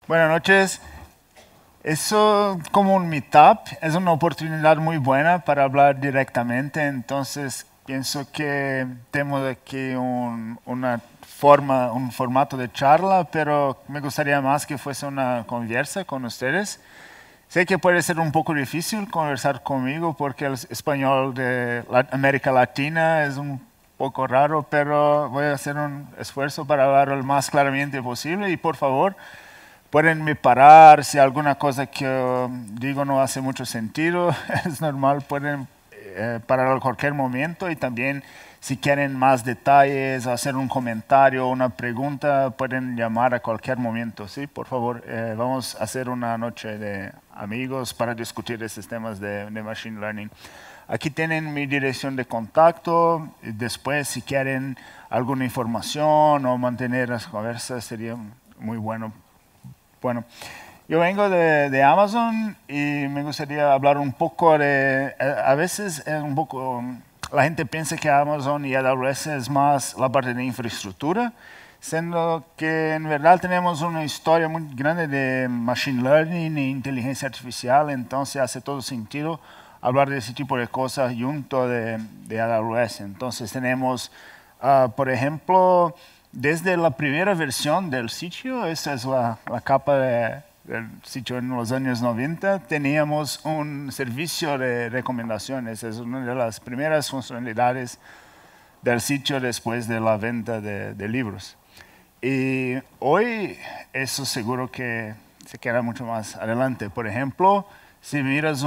Buenas noches. Eso como un meetup es una oportunidad muy buena para hablar directamente, entonces pienso que tenemos aquí un formato de charla, pero me gustaría más que fuese una conversa con ustedes. Sé que puede ser un poco difícil conversar conmigo porque el español de América Latina es un poco raro, pero voy a hacer un esfuerzo para hablar lo más claramente posible y por favor pueden me parar si alguna cosa que digo no hace mucho sentido. Es normal, pueden parar a cualquier momento y también si quieren más detalles, hacer un comentario, una pregunta, pueden llamar a cualquier momento. Sí, por favor, vamos a hacer una noche de amigos para discutir estos temas de Machine Learning. Aquí tienen mi dirección de contacto. Después, si quieren alguna información o mantener las conversas, sería muy bueno. Bueno, yo vengo de Amazon y me gustaría hablar un poco de, a veces es un poco, la gente piensa que Amazon y AWS es más la parte de infraestructura, siendo que en verdad tenemos una historia muy grande de Machine Learning e inteligencia artificial, entonces hace todo sentido hablar de ese tipo de cosas junto de AWS. Entonces tenemos, por ejemplo, desde la primera versión del sitio, esa es la capa del sitio en los años 90, teníamos un servicio de recomendaciones. Es una de las primeras funcionalidades del sitio después de la venta de libros. Y hoy eso seguro que se queda mucho más adelante. Por ejemplo, si miras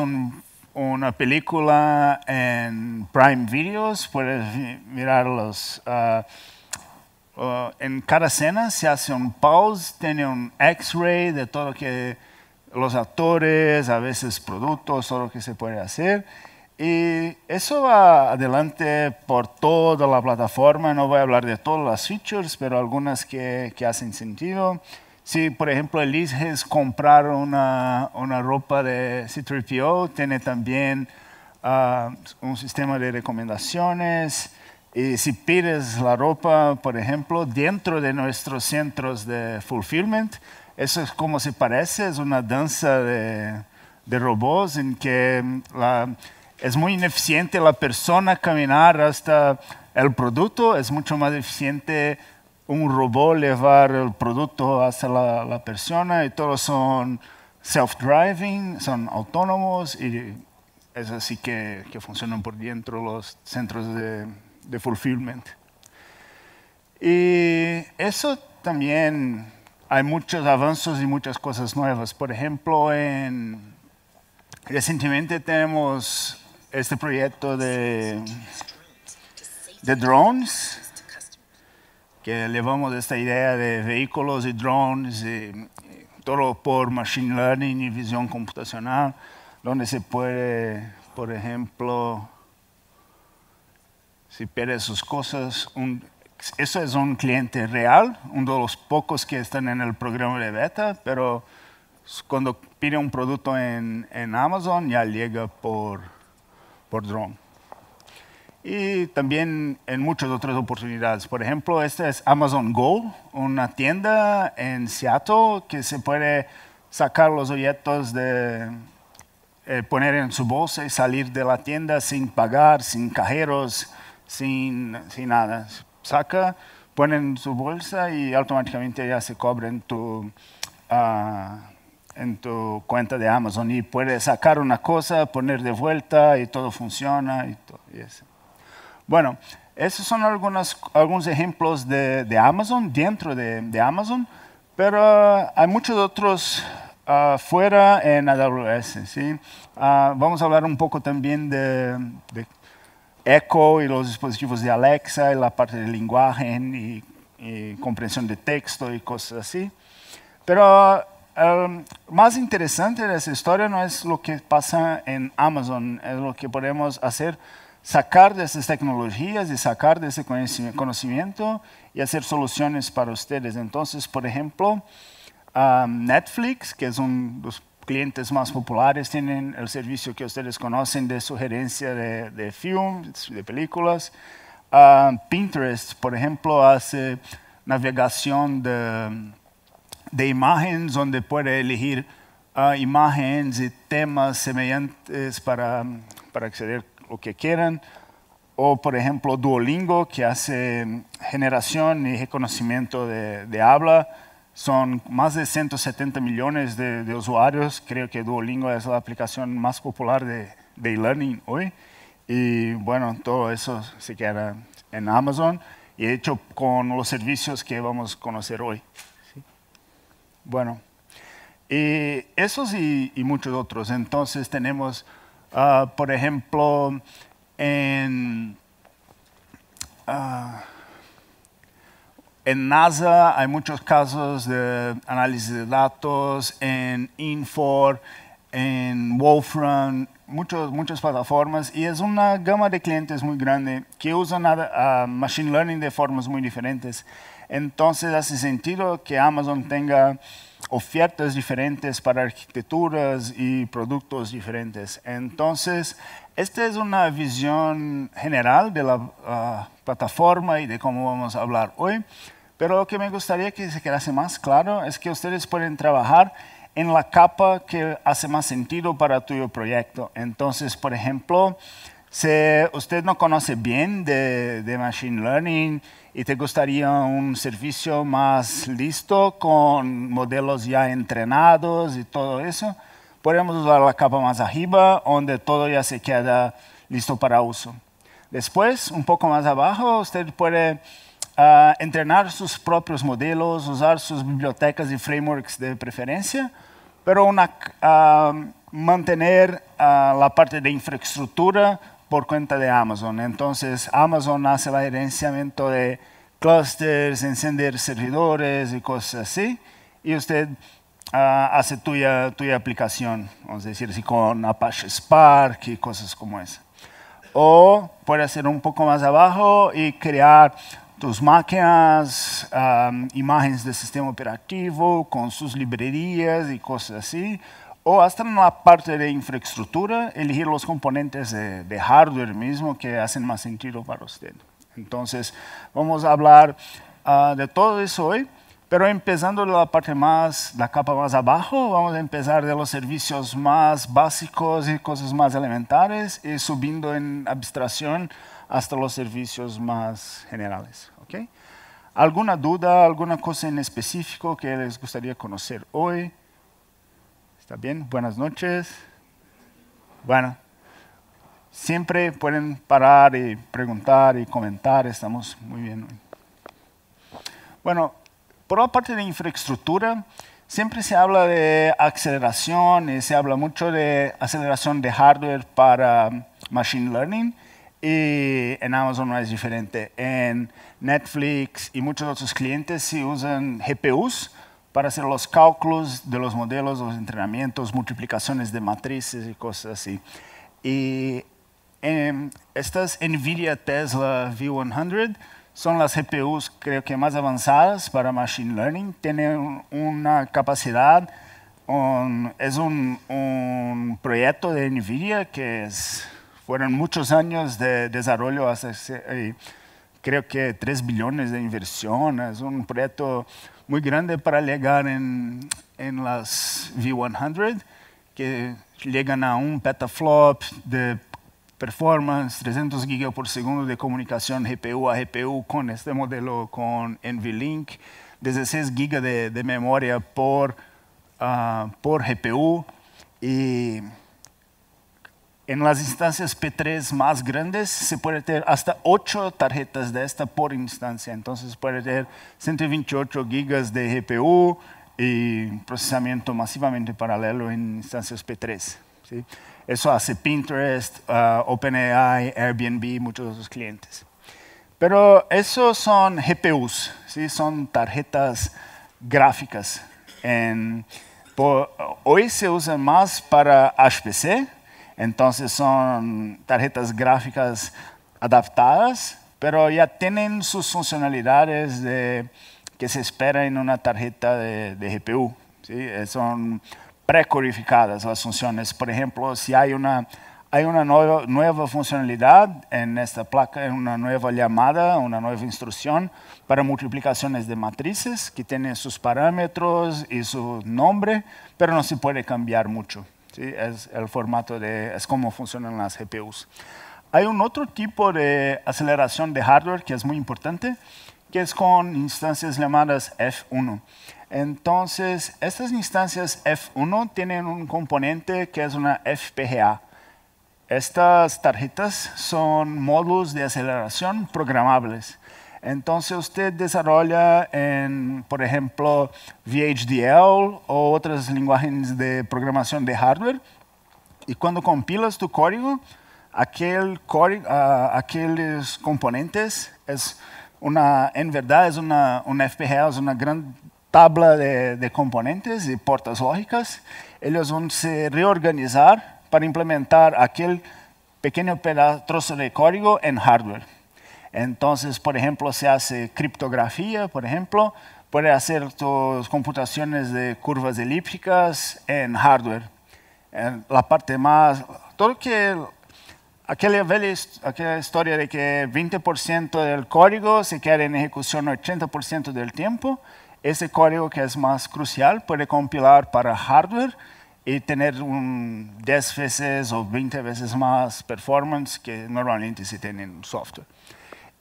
una película en Prime Videos, puedes mirar los... en cada escena se hace un pause, tiene un X-ray de todo lo que los actores, a veces productos, todo lo que se puede hacer. Y eso va adelante por toda la plataforma. No voy a hablar de todas las features, pero algunas que hacen sentido. Si, por ejemplo, eliges comprar una ropa de C3PO, tiene también un sistema de recomendaciones. Y si pides la ropa, por ejemplo, dentro de nuestros centros de fulfillment, eso es como se parece, es una danza de robots en que es muy ineficiente la persona caminar hasta el producto, es mucho más eficiente un robot llevar el producto hasta la persona y todos son self-driving, son autónomos y es así que funcionan por dentro los centros de fulfillment. Y eso también hay muchos avances y muchas cosas nuevas. Por ejemplo, recientemente tenemos este proyecto de drones, que llevamos esta idea de vehículos y drones, y todo por machine learning y visión computacional, donde se puede, por ejemplo, si pides sus cosas, eso es un cliente real, uno de los pocos que están en el programa de beta, pero cuando pide un producto en Amazon ya llega por drone. Y también en muchas otras oportunidades. Por ejemplo, esta es Amazon Go, una tienda en Seattle que se puede sacar los objetos poner en su bolsa y salir de la tienda sin pagar, sin cajeros, sin nada. Saca, pone en su bolsa y automáticamente ya se cobra en tu cuenta de Amazon. Y puedes sacar una cosa, poner de vuelta y todo funciona. Y eso. Bueno, esos son algunos ejemplos de Amazon, dentro de Amazon, pero hay muchos otros fuera en AWS. ¿Sí? Vamos a hablar un poco también de Echo y los dispositivos de Alexa y la parte de lenguaje y comprensión de texto y cosas así. Pero más interesante de esa historia no es lo que pasa en Amazon, es lo que podemos hacer, sacar de esas tecnologías y sacar de ese conocimiento y hacer soluciones para ustedes. Entonces, por ejemplo, Netflix, que es uno de los clientes más populares, tienen el servicio que ustedes conocen de sugerencia de films, de películas. Pinterest, por ejemplo, hace navegación de imágenes, donde puede elegir imágenes y temas semejantes para acceder a lo que quieran. O, por ejemplo, Duolingo, que hace generación y reconocimiento de habla. Son más de 170 millones de usuarios. Creo que Duolingo es la aplicación más popular de e-learning hoy. Y bueno, todo eso se queda en Amazon y hecho con los servicios que vamos a conocer hoy. ¿Sí? Bueno, y esos y muchos otros. Entonces tenemos, por ejemplo, en NASA hay muchos casos de análisis de datos, en Infor, en Wolfram, muchas plataformas, y es una gama de clientes muy grande que usan Machine Learning de formas muy diferentes. Entonces hace sentido que Amazon tenga ofertas diferentes para arquitecturas y productos diferentes. Entonces, esta es una visión general de la plataforma y de cómo vamos a hablar hoy. Pero lo que me gustaría que se quedase más claro es que ustedes pueden trabajar en la capa que hace más sentido para tu proyecto. Entonces, por ejemplo, si usted no conoce bien de Machine Learning y te gustaría un servicio más listo con modelos ya entrenados y todo eso, podemos usar la capa más arriba, donde todo ya se queda listo para uso. Después, un poco más abajo, usted puede entrenar sus propios modelos, usar sus bibliotecas y frameworks de preferencia, pero mantener la parte de infraestructura por cuenta de Amazon. Entonces, Amazon hace el gerenciamiento de clusters, encender servidores y cosas así, y usted hace tuya aplicación, vamos a decir así, con Apache Spark y cosas como esa. O puede hacer un poco más abajo y crear tus máquinas, imágenes del sistema operativo con sus librerías y cosas así. O hasta en la parte de infraestructura, elegir los componentes de hardware mismo que hacen más sentido para usted. Entonces, vamos a hablar de todo eso hoy, pero empezando de la parte la capa más abajo, vamos a empezar de los servicios más básicos y cosas más elementares y subiendo en abstracción hasta los servicios más generales. ¿Okay? ¿Alguna duda, alguna cosa en específico que les gustaría conocer hoy? ¿Está bien? Buenas noches. Bueno, siempre pueden parar y preguntar y comentar, estamos muy bien hoy. Bueno, por la parte de infraestructura, siempre se habla de aceleración y se habla mucho de aceleración de hardware para Machine Learning. Y en Amazon no es diferente. En Netflix y muchos otros clientes sí usan GPUs para hacer los cálculos de los modelos, los entrenamientos, multiplicaciones de matrices y cosas así. Y estas NVIDIA Tesla V100 son las GPUs creo que más avanzadas para Machine Learning. Tienen una capacidad, es un proyecto de NVIDIA que fueron muchos años de desarrollo, creo que 3 billones de inversión. Es un proyecto muy grande para llegar en las V100, que llegan a 1 petaflop de performance, 300 gigas por segundo de comunicación GPU a GPU con este modelo con NVLink, 16 gigas de memoria por GPU. Y en las instancias P3 más grandes se puede tener hasta 8 tarjetas de esta por instancia. Entonces puede tener 128 gigas de GPU y procesamiento masivamente paralelo en instancias P3. ¿Sí? Eso hace Pinterest, OpenAI, Airbnb, muchos de sus clientes. Pero esos son GPUs, ¿sí? Son tarjetas gráficas. Hoy se usan más para HPC. Entonces son tarjetas gráficas adaptadas, pero ya tienen sus funcionalidades que se espera en una tarjeta de GPU. ¿Sí? Son precodificadas las funciones. Por ejemplo, si hay una Hay una nueva funcionalidad en esta placa, una nueva llamada, una nueva instrucción para multiplicaciones de matrices que tiene sus parámetros y su nombre, pero no se puede cambiar mucho. ¿Sí? Es el formato es cómo funcionan las GPUs. Hay un otro tipo de aceleración de hardware que es muy importante, que es con instancias llamadas F1. Entonces, estas instancias F1 tienen un componente que es una FPGA. Estas tarjetas son módulos de aceleración programables. Entonces usted desarrolla en, por ejemplo, VHDL o otros lenguajes de programación de hardware, y cuando compilas tu código, aquellos componentes en verdad es una FPGA, es una gran tabla de componentes y puertas lógicas. Ellos van a se reorganizar para implementar aquel pequeño trozo de código en hardware. Entonces, por ejemplo, se hace criptografía, por ejemplo, puede hacer tus computaciones de curvas elípticas en hardware. La parte más, aquella historia de que 20% del código se queda en ejecución 80% del tiempo, ese código que es más crucial puede compilar para hardware y tener 10 veces o 20 veces más performance que normalmente se tiene en software.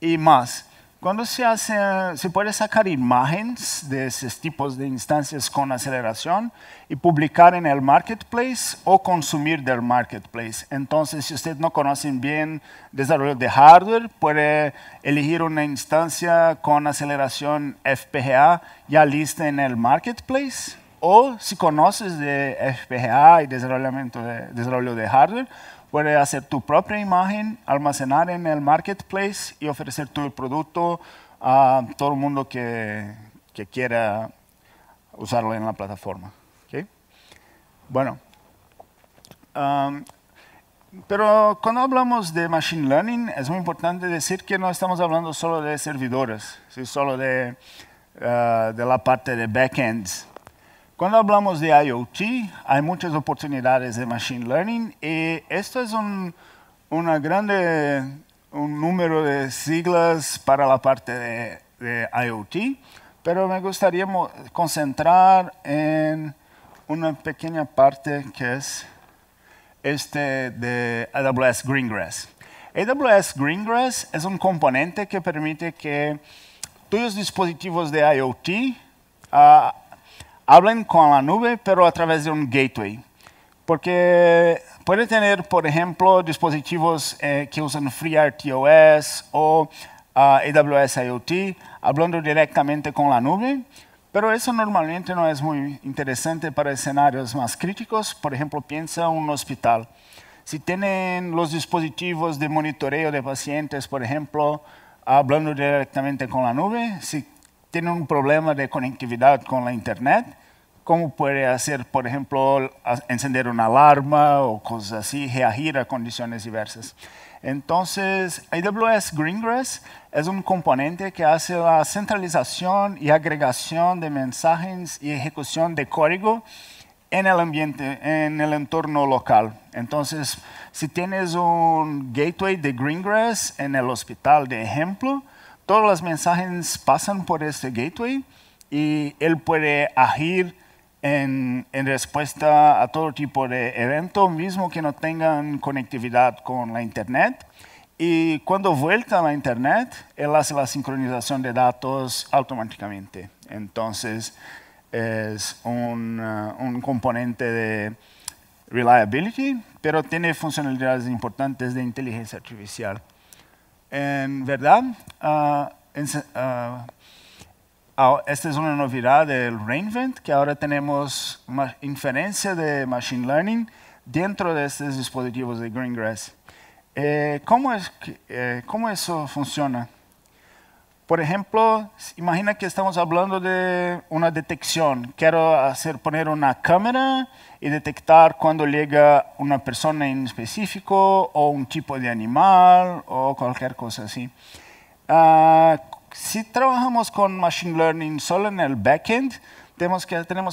Y más, cuando se puede sacar imágenes de esos tipos de instancias con aceleración y publicar en el marketplace o consumir del marketplace. Entonces, si ustedes no conocen bien desarrollo de hardware, puede elegir una instancia con aceleración FPGA ya lista en el marketplace. O si conoces de FPGA y desarrollo de hardware, puedes hacer tu propia imagen, almacenar en el marketplace y ofrecer tu producto a todo el mundo que quiera usarlo en la plataforma. ¿Okay? Bueno, pero cuando hablamos de Machine Learning, es muy importante decir que no estamos hablando solo de servidores, ¿sí? Solo de la parte de backends. Cuando hablamos de IoT, hay muchas oportunidades de Machine Learning y esto es un número de siglas para la parte de IoT, pero me gustaría concentrar en una pequeña parte que es de AWS Greengrass. AWS Greengrass es un componente que permite que tus dispositivos de IoT hablen con la nube, pero a través de un gateway. Porque puede tener, por ejemplo, dispositivos que usan FreeRTOS o AWS IoT, hablando directamente con la nube, pero eso normalmente no es muy interesante para escenarios más críticos. Por ejemplo, piensa en un hospital. Si tienen los dispositivos de monitoreo de pacientes, por ejemplo, hablando directamente con la nube, si tiene un problema de conectividad con la Internet, ¿cómo puede hacer, por ejemplo, encender una alarma o cosas así, reagir a condiciones diversas? Entonces, AWS Greengrass es un componente que hace la centralización y agregación de mensajes y ejecución de código en el ambiente, en el entorno local. Entonces, si tienes un gateway de Greengrass en el hospital, de ejemplo, todos los mensajes pasan por este gateway y él puede agir en respuesta a todo tipo de evento, mismo que no tengan conectividad con la Internet. Y cuando vuelta a la Internet, él hace la sincronización de datos automáticamente. Entonces, es un componente de reliability, pero tiene funcionalidades importantes de inteligencia artificial. En verdad, esta es una novedad del reinvent, que ahora tenemos inferencia de Machine Learning dentro de estos dispositivos de Greengrass. ¿Cómo eso funciona? Por ejemplo, imagina que estamos hablando de una detección. Quiero poner una cámara y detectar cuando llega una persona en específico o un tipo de animal o cualquier cosa así. Si trabajamos con Machine Learning solo en el backend, tenemos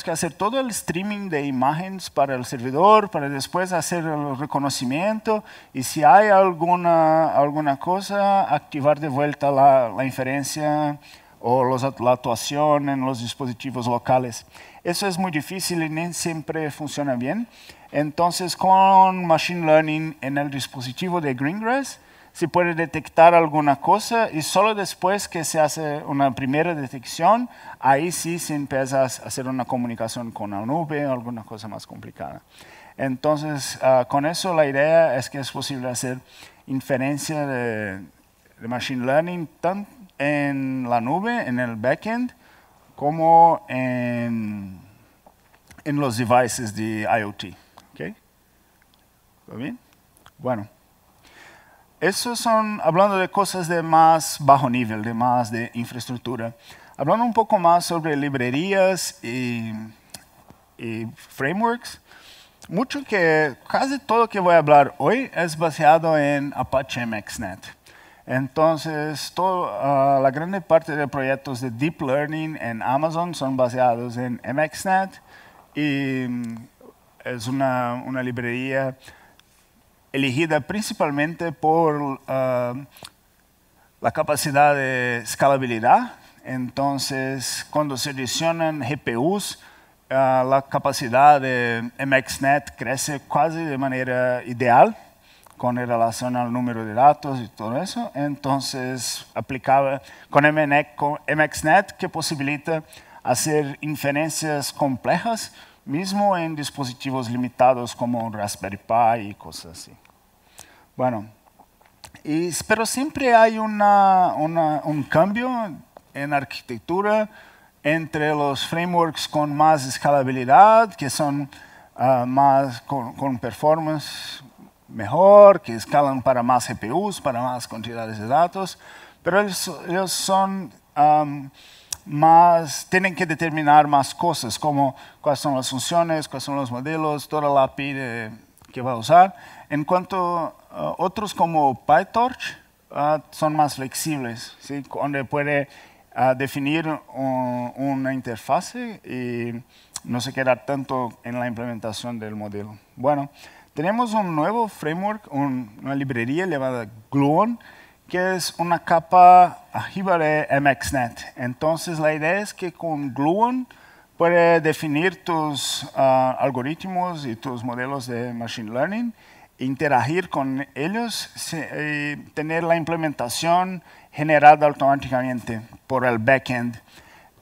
que hacer todo el streaming de imágenes para el servidor, para después hacer el reconocimiento y si hay alguna cosa, activar de vuelta la inferencia o la actuación en los dispositivos locales. Eso es muy difícil y no siempre funciona bien. Entonces, con Machine Learning en el dispositivo de Greengrass, se puede detectar alguna cosa y solo después que se hace una primera detección, ahí sí se empieza a hacer una comunicación con la nube o alguna cosa más complicada. Entonces, con eso la idea es que es posible hacer inferencia de Machine Learning tanto en la nube, en el backend, como en los devices de IoT. ¿Okay? ¿Todo bien? Bueno. Esos son, hablando de cosas de más bajo nivel, de infraestructura. Hablando un poco más sobre librerías y frameworks, casi todo que voy a hablar hoy es basado en Apache MXNet. Entonces, la gran parte de proyectos de Deep Learning en Amazon son basados en MXNet y es una librería elegida principalmente por la capacidad de escalabilidad. Entonces, cuando se adicionan GPUs, la capacidad de MXNet crece casi de manera ideal con relación al número de datos y todo eso. Entonces, aplicaba con MXNet que posibilita hacer inferencias complejas, mismo en dispositivos limitados como Raspberry Pi y cosas así. Bueno, pero siempre hay un cambio en arquitectura entre los frameworks con más escalabilidad, que son más con performance mejor, que escalan para más GPUs, para más cantidades de datos, pero ellos son tienen que determinar más cosas, como cuáles son las funciones, cuáles son los modelos, toda la API que va a usar. En cuanto a otros como PyTorch, son más flexibles, ¿sí? Donde puede definir una interfase y no se queda tanto en la implementación del modelo. Bueno, tenemos un nuevo framework, una librería llamada Gluon, que es una capa arriba de MXNet. Entonces, la idea es que con Gluon puedes definir tus algoritmos y tus modelos de Machine Learning, interagir con ellos y tener la implementación generada automáticamente por el backend.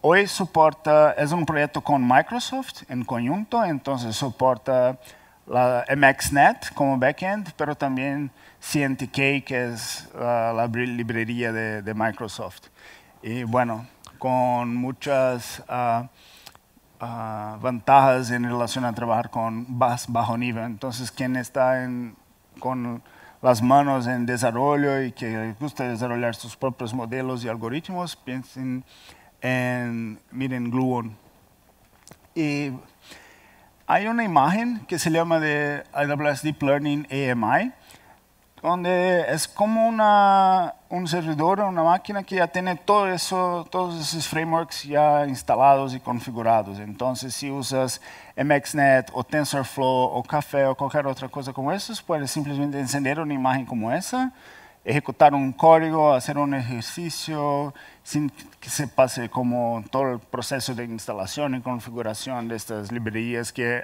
Hoy es un proyecto con Microsoft en conjunto, entonces soporta la MXNet como backend, pero también CNTK, que es la librería de Microsoft. Y bueno, con muchas ventajas en relación a trabajar con bajo nivel. Entonces, quien está con las manos en desarrollo y que les gusta desarrollar sus propios modelos y algoritmos, miren Gluon. Y hay una imagen que se llama de AWS Deep Learning AMI, donde es como un servidor, una máquina que ya tiene todos esos frameworks ya instalados y configurados. Entonces, si usas MXNet o TensorFlow o Caffe o cualquier otra cosa como eso, puedes simplemente encender una imagen como esa, ejecutar un código, hacer un ejercicio, sin que se pase como todo el proceso de instalación y configuración de estas librerías que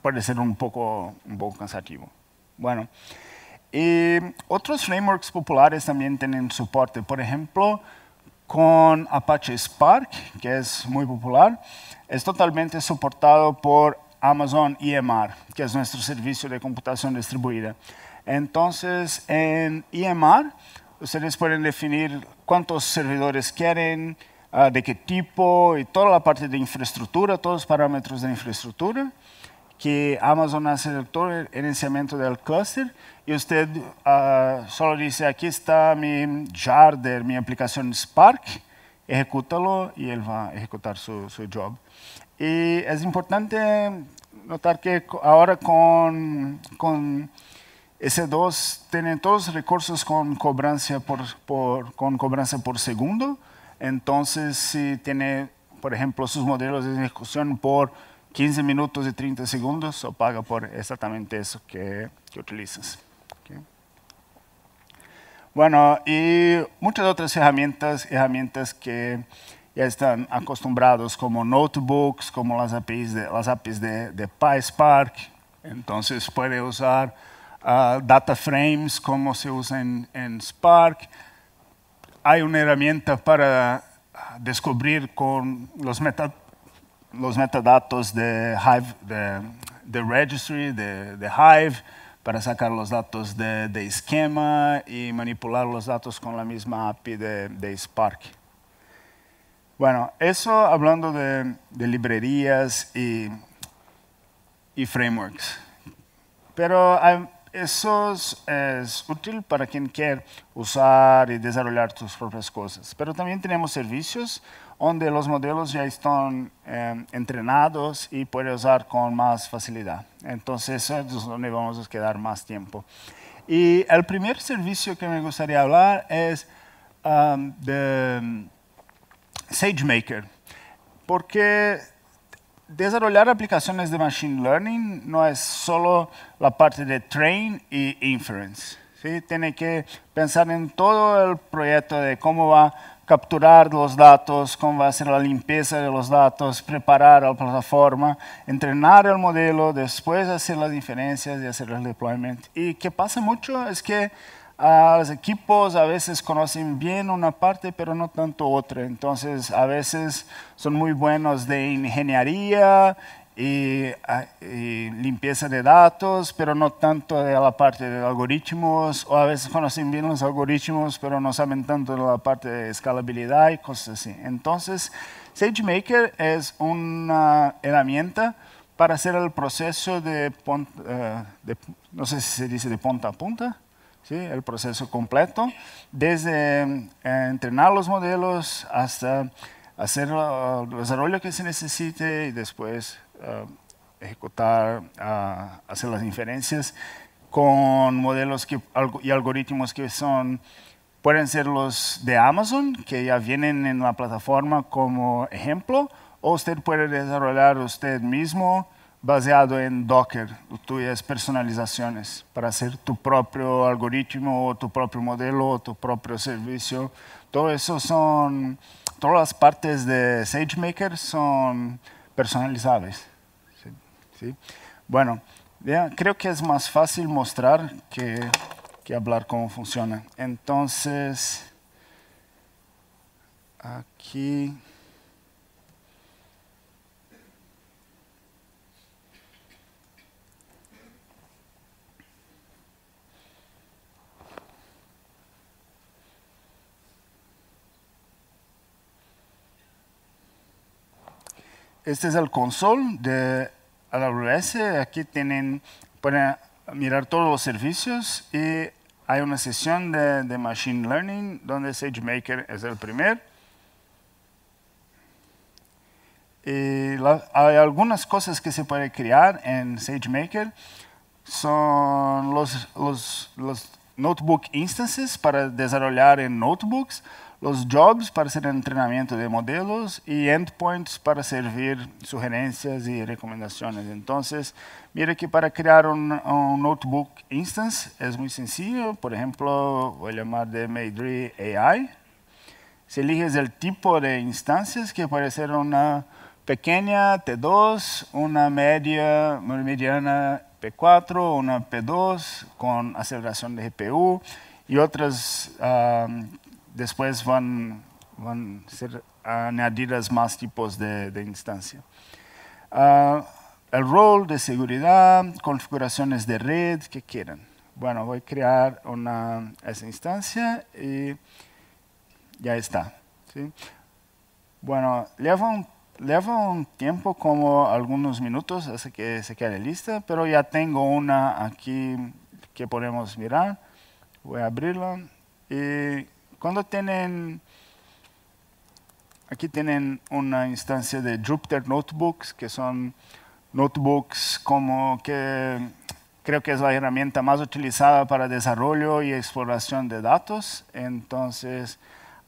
puede ser un poco cansativo. Bueno. Y otros frameworks populares también tienen soporte. Por ejemplo, con Apache Spark, que es muy popular, es totalmente soportado por Amazon EMR, que es nuestro servicio de computación distribuida. Entonces, en EMR, ustedes pueden definir cuántos servidores quieren, de qué tipo, y toda la parte de infraestructura, todos los parámetros de infraestructura, que Amazon hace todo el iniciamiento del clúster y usted solo dice, aquí está mi jar de mi aplicación Spark, ejecútalo y él va a ejecutar su job. Y es importante notar que ahora con S2 tienen todos los recursos con cobranza por segundo, entonces si tiene por ejemplo, sus modelos de ejecución por 15 minutos y 30 segundos, o paga por exactamente eso que utilizas. Okay. Bueno, y muchas otras herramientas que ya están acostumbrados, como notebooks, como las APIs de PySpark. Entonces puede usar data frames como se usa en Spark. Hay una herramienta para descubrir con los metadatos de Hive, de registry, de Hive, para sacar los datos de esquema y manipular los datos con la misma API de Spark. Bueno, eso hablando de librerías y frameworks. Pero eso es útil para quien quiere usar y desarrollar sus propias cosas. Pero también tenemos servicios donde los modelos ya están entrenados y puede usar con más facilidad. Entonces, eso es donde vamos a quedar más tiempo. Y el primer servicio que me gustaría hablar es de SageMaker, porque desarrollar aplicaciones de Machine Learning no es solo la parte de train y inference. ¿Sí? Tiene que pensar en todo el proyecto de cómo va a capturar los datos, cómo va a hacer la limpieza de los datos, preparar la plataforma, entrenar el modelo, después hacer las inferencias y hacer el deployment. Y que pasa mucho es que los equipos a veces conocen bien una parte, pero no tanto otra. Entonces, a veces son muy buenos de ingeniería y limpieza de datos, pero no tanto de la parte de algoritmos. O a veces conocen bien los algoritmos, pero no saben tanto de la parte de escalabilidad y cosas así. Entonces, SageMaker es una herramienta para hacer el proceso no sé si se dice de punta a punta. ¿Sí? El proceso completo, desde entrenar los modelos hasta hacer el desarrollo que se necesite y después ejecutar, hacer las inferencias con modelos y algoritmos que pueden ser los de Amazon, que ya vienen en la plataforma como ejemplo, o usted puede desarrollar usted mismo baseado en Docker, tuyas personalizaciones, para hacer tu propio algoritmo, o tu propio modelo, o tu propio servicio. Todo eso todas las partes de SageMaker son personalizables. ¿Sí? ¿Sí? Bueno, creo que es más fácil mostrar que hablar cómo funciona. Entonces, aquí... Este es el console de AWS. Aquí pueden mirar todos los servicios y hay una sesión de Machine Learning donde SageMaker es el primer. Y hay algunas cosas que se pueden crear en SageMaker. Son los notebook instances para desarrollar en notebooks, los jobs para hacer entrenamiento de modelos y endpoints para servir sugerencias y recomendaciones. Entonces, mire que para crear un notebook instance es muy sencillo. Por ejemplo, voy a llamar de Maydri AI. Se elige el tipo de instancias, que puede ser una pequeña T2, una mediana P4, una P2 con aceleración de GPU y otras después van a ser añadidas más tipos de instancia. El rol de seguridad, configuraciones de red que quieran. Bueno, voy a crear esa instancia y ya está. ¿Sí? Bueno, lleva un tiempo, como algunos minutos, hasta que se quede lista, pero ya tengo una aquí que podemos mirar. Voy a abrirla. Y cuando aquí tienen una instancia de Jupyter Notebooks, que son notebooks como que creo que es la herramienta más utilizada para desarrollo y exploración de datos. Entonces,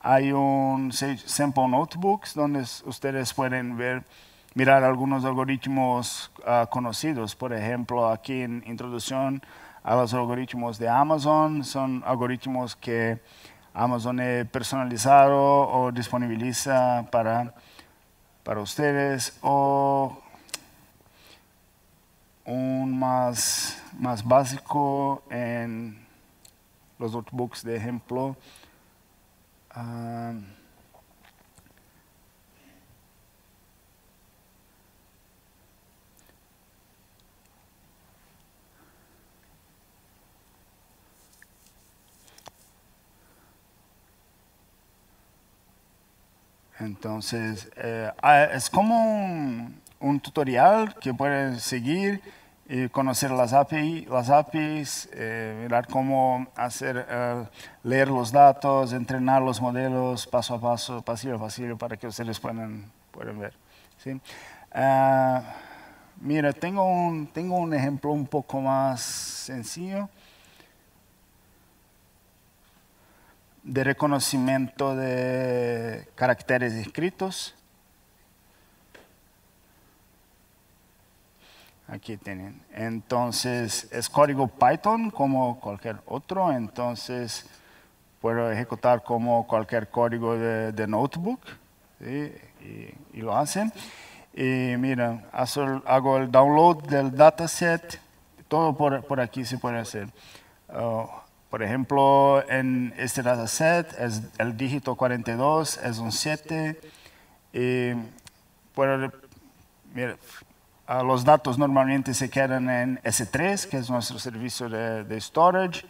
hay un Sample Notebooks donde ustedes pueden mirar algunos algoritmos conocidos. Por ejemplo, aquí en introducción a los algoritmos de Amazon, son algoritmos que Amazon ha personalizado o disponibiliza para ustedes, o un más básico en los notebooks de ejemplo. Entonces, es como un tutorial que pueden seguir y conocer las APIs, mirar cómo leer los datos, entrenar los modelos paso a paso, pasillo a pasillo, para que ustedes puedan ver. ¿Sí? Mira, tengo un ejemplo un poco más sencillo de reconocimiento de caracteres escritos. Aquí tienen. Entonces, es código Python como cualquier otro. Entonces, puedo ejecutar como cualquier código de notebook. ¿Sí? Y lo hacen. Y mira, hago el download del dataset. Todo por aquí se puede hacer. Por ejemplo, en este dataset es el dígito 42, es un 7. Mira, los datos normalmente se quedan en S3, que es nuestro servicio de storage.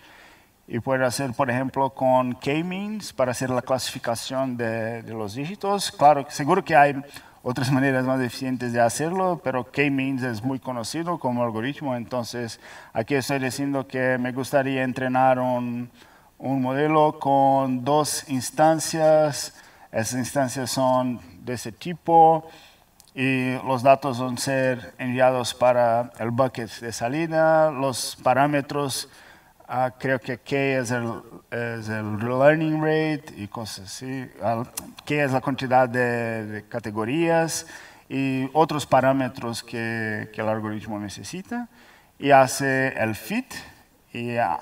Y puedo hacer, por ejemplo, con k-means para hacer la clasificación de los dígitos. Claro, seguro que hay otras maneras más eficientes de hacerlo, pero k-means es muy conocido como algoritmo. Entonces, aquí estoy diciendo que me gustaría entrenar un modelo con 2 instancias. Esas instancias son de ese tipo y los datos van a ser enviados para el bucket de salida. Los parámetros, creo que K es el learning rate y cosas así. K es la cantidad de categorías y otros parámetros que el algoritmo necesita. Y hace el fit y ya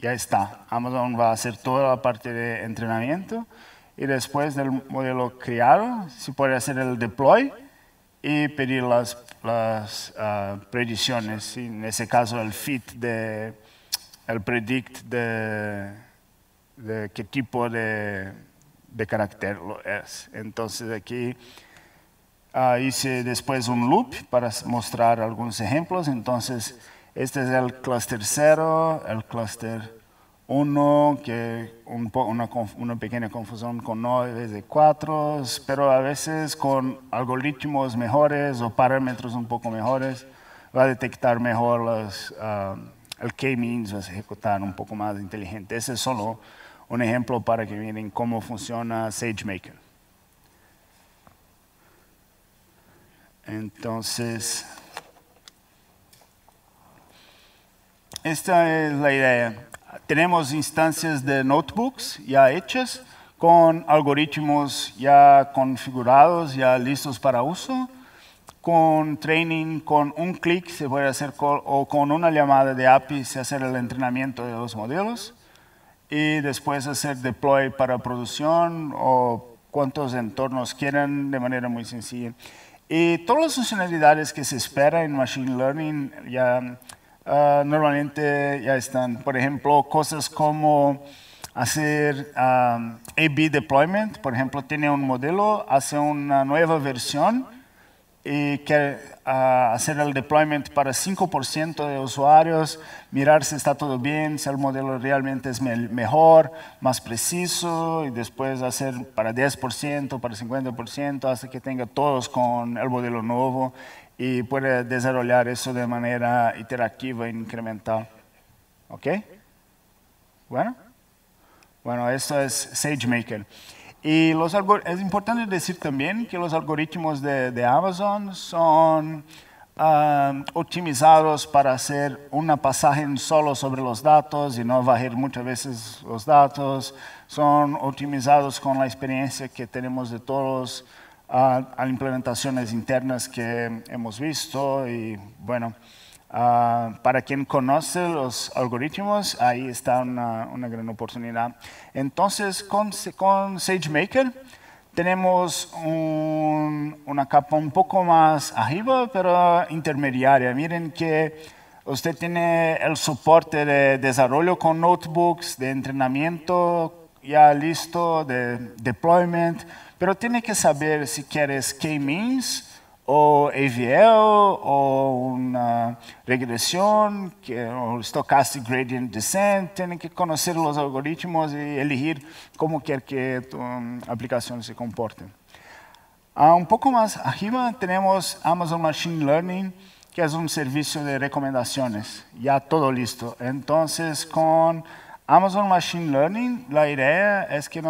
está. Amazon va a hacer toda la parte de entrenamiento. Y después del modelo creado, se puede hacer el deploy y pedir las predicciones. ¿Sí? En ese caso, el el predict de qué tipo de carácter lo es. Entonces aquí hice después un loop para mostrar algunos ejemplos. Entonces, este es el clúster 0, el clúster 1, que una pequeña confusión con 9 de 4, pero a veces con algoritmos mejores o parámetros un poco mejores va a detectar mejor el k-means, va a ejecutar un poco más inteligente. Ese es solo un ejemplo para que miren cómo funciona SageMaker. Entonces, esta es la idea. Tenemos instancias de notebooks ya hechas con algoritmos ya configurados, ya listos para uso. Con training, con un clic se puede hacer o con una llamada de API se hace el entrenamiento de los modelos y después hacer deploy para producción o cuantos entornos quieran de manera muy sencilla. Y todas las funcionalidades que se espera en Machine Learning ya normalmente ya están. Por ejemplo, cosas como hacer A/B deployment. Por ejemplo, tiene un modelo, hace una nueva versión y quiere hacer el deployment para 5% de usuarios, mirar si está todo bien, si el modelo realmente es mejor, más preciso, y después hacer para 10%, para 50%, hasta que tenga todos con el modelo nuevo y puede desarrollar eso de manera iterativa e incremental. ¿Ok? Bueno, eso es SageMaker. Y es importante decir también que los algoritmos de Amazon son optimizados para hacer una pasaje solo sobre los datos y no varrer muchas veces los datos. Son optimizados con la experiencia que tenemos de todos a implementaciones internas que hemos visto. Y bueno, para quien conoce los algoritmos, ahí está una gran oportunidad. Entonces, con SageMaker, tenemos una capa un poco más arriba, pero intermediaria. Miren que usted tiene el soporte de desarrollo con notebooks, de entrenamiento ya listo, de deployment, pero tiene que saber si quieres K-means o AVL o una regresión o stochastic gradient descent. Tienen que conocer los algoritmos y elegir cómo quiere que tu aplicación se comporte. Un poco más arriba tenemos Amazon Machine Learning, que es un servicio de recomendaciones, ya todo listo. Entonces, con Amazon Machine Learning, la idea es que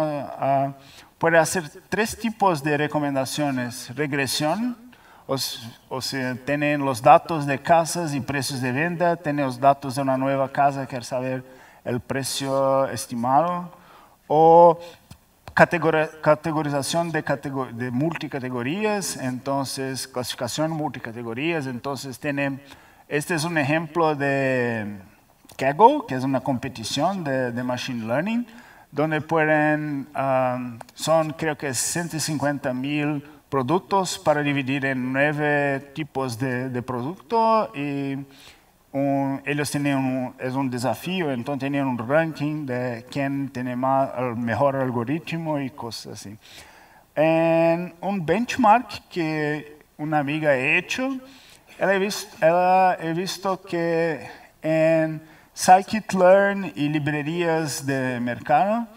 puede hacer 3 tipos de recomendaciones: regresión, o sea, tienen los datos de casas y precios de venta, tienen los datos de una nueva casa, quiere saber el precio estimado, o categorización de multicategorías, entonces clasificación multicategorías. Entonces este es un ejemplo de Kaggle, que es una competición de Machine Learning, donde son creo que 150,000 productos para dividir en 9 tipos de producto, y ellos tenían es un desafío, entonces tenían un ranking de quién tiene el mejor algoritmo y cosas así. En un benchmark que una amiga ha hecho, he visto que en scikit-learn y librerías de mercado,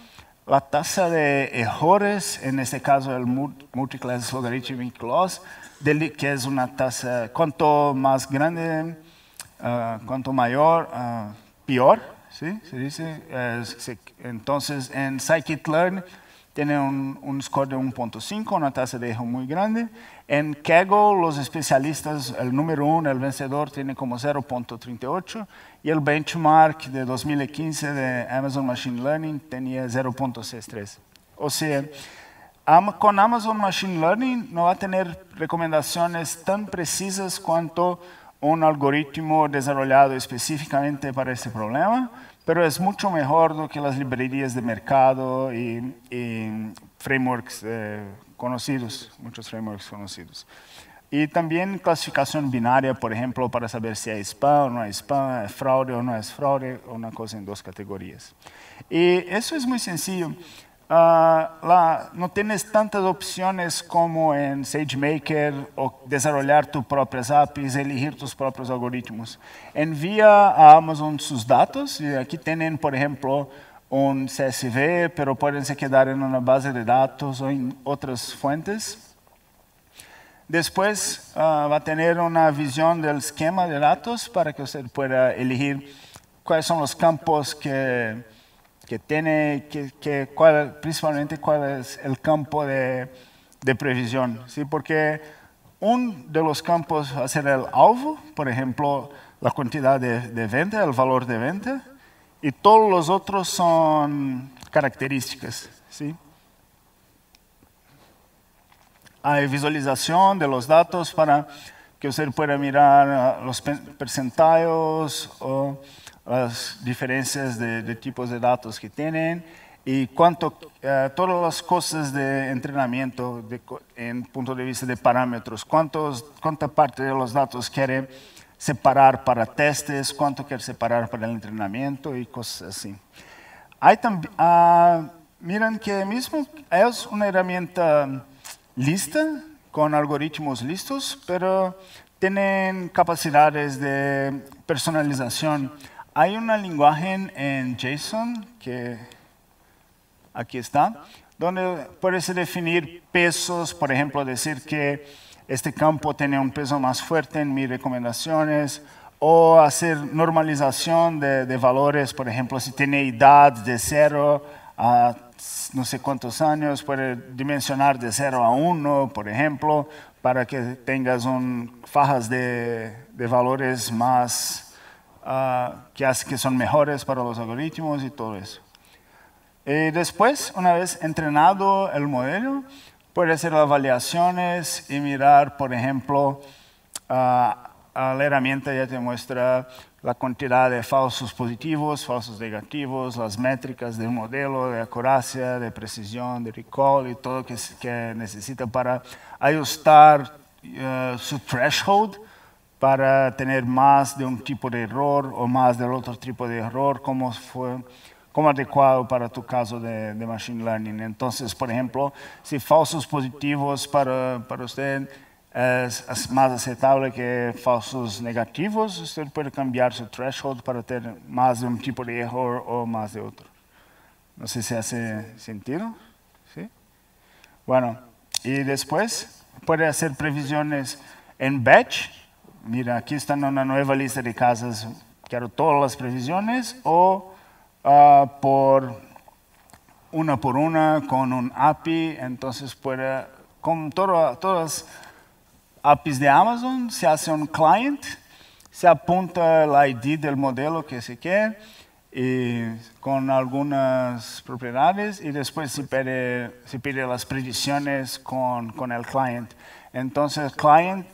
la tasa de errores, en este caso el Multi-Class Logarithmic Loss, que es una tasa, cuanto más grande, cuanto mayor, peor, ¿sí? Se dice. Entonces, en scikit-learn tiene un score de 1.5, una tasa de error muy grande. En Kaggle, los especialistas, el número 1, el vencedor, tiene como 0.38, y el benchmark de 2015 de Amazon Machine Learning tenía 0.63. O sea, con Amazon Machine Learning no va a tener recomendaciones tan precisas cuanto un algoritmo desarrollado específicamente para ese problema, pero es mucho mejor do que las librerías de mercado y frameworks conocidos, muchos frameworks conocidos. Y también clasificación binaria, por ejemplo, para saber si hay spam o no hay spam, es fraude o no es fraude, una cosa en 2 categorías. Y eso es muy sencillo. No tienes tantas opciones como en SageMaker, o desarrollar tus propias APIs, elegir tus propios algoritmos. Envía a Amazon sus datos, y aquí tienen, por ejemplo, un CSV, pero pueden se quedar en una base de datos o en otras fuentes. Después va a tener una visión del esquema de datos para que usted pueda elegir cuáles son los campos que tiene, principalmente cuál es el campo de previsión, ¿sí? Porque uno de los campos va a ser el alvo, por ejemplo, la cantidad de venta, el valor de venta, y todos los otros son características, ¿sí? Hay visualización de los datos para que usted pueda mirar los percentiles o las diferencias de tipos de datos que tienen, y todas las cosas de entrenamiento en punto de vista de parámetros, cuánta parte de los datos quiere separar para testes, cuánto quiere separar para el entrenamiento y cosas así. Miren que mismo es una herramienta lista, con algoritmos listos, pero tienen capacidades de personalización. Hay un lenguaje en JSON, que aquí está, donde puedes definir pesos, por ejemplo, decir que este campo tiene un peso más fuerte en mis recomendaciones, o hacer normalización de valores, por ejemplo, si tiene edad de 0 a no sé cuántos años, puede dimensionar de 0 a 1, por ejemplo, para que tengas fajas de valores más que son mejores para los algoritmos y todo eso. Después, una vez entrenado el modelo, puede hacer evaluaciones y mirar, por ejemplo, la herramienta ya te muestra la cantidad de falsos positivos, falsos negativos, las métricas del modelo, de acuracia, de precisión, de recall y todo que necesita para ajustar su threshold para tener más de un tipo de error o más del otro tipo de error, como adecuado para tu caso de Machine Learning. Entonces, por ejemplo, si falsos positivos para usted es más aceptable que falsos negativos, usted puede cambiar su threshold para tener más de un tipo de error o más de otro. No sé si hace sentido. ¿Sí? Bueno, y después puede hacer previsiones en batch. Mira, aquí están una nueva lista de casas. Quiero todas las previsiones o por una con un API. Entonces puede, con todas APIs de Amazon, se hace un client, se apunta el ID del modelo que se quiere y con algunas propiedades y después se pide las predicciones con el client. Entonces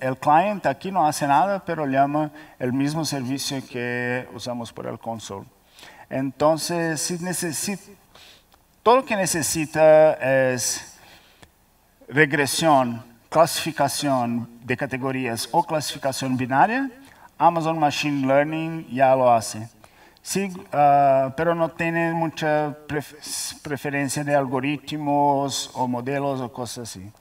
el client aquí no hace nada, pero llama el mismo servicio que usamos para el console. Entonces, todo lo que necesita es regresión, clasificación de categorías o clasificación binaria. Amazon Machine Learning ya lo hace. Sí, pero no tiene mucha preferencia de algoritmos o modelos o cosas así.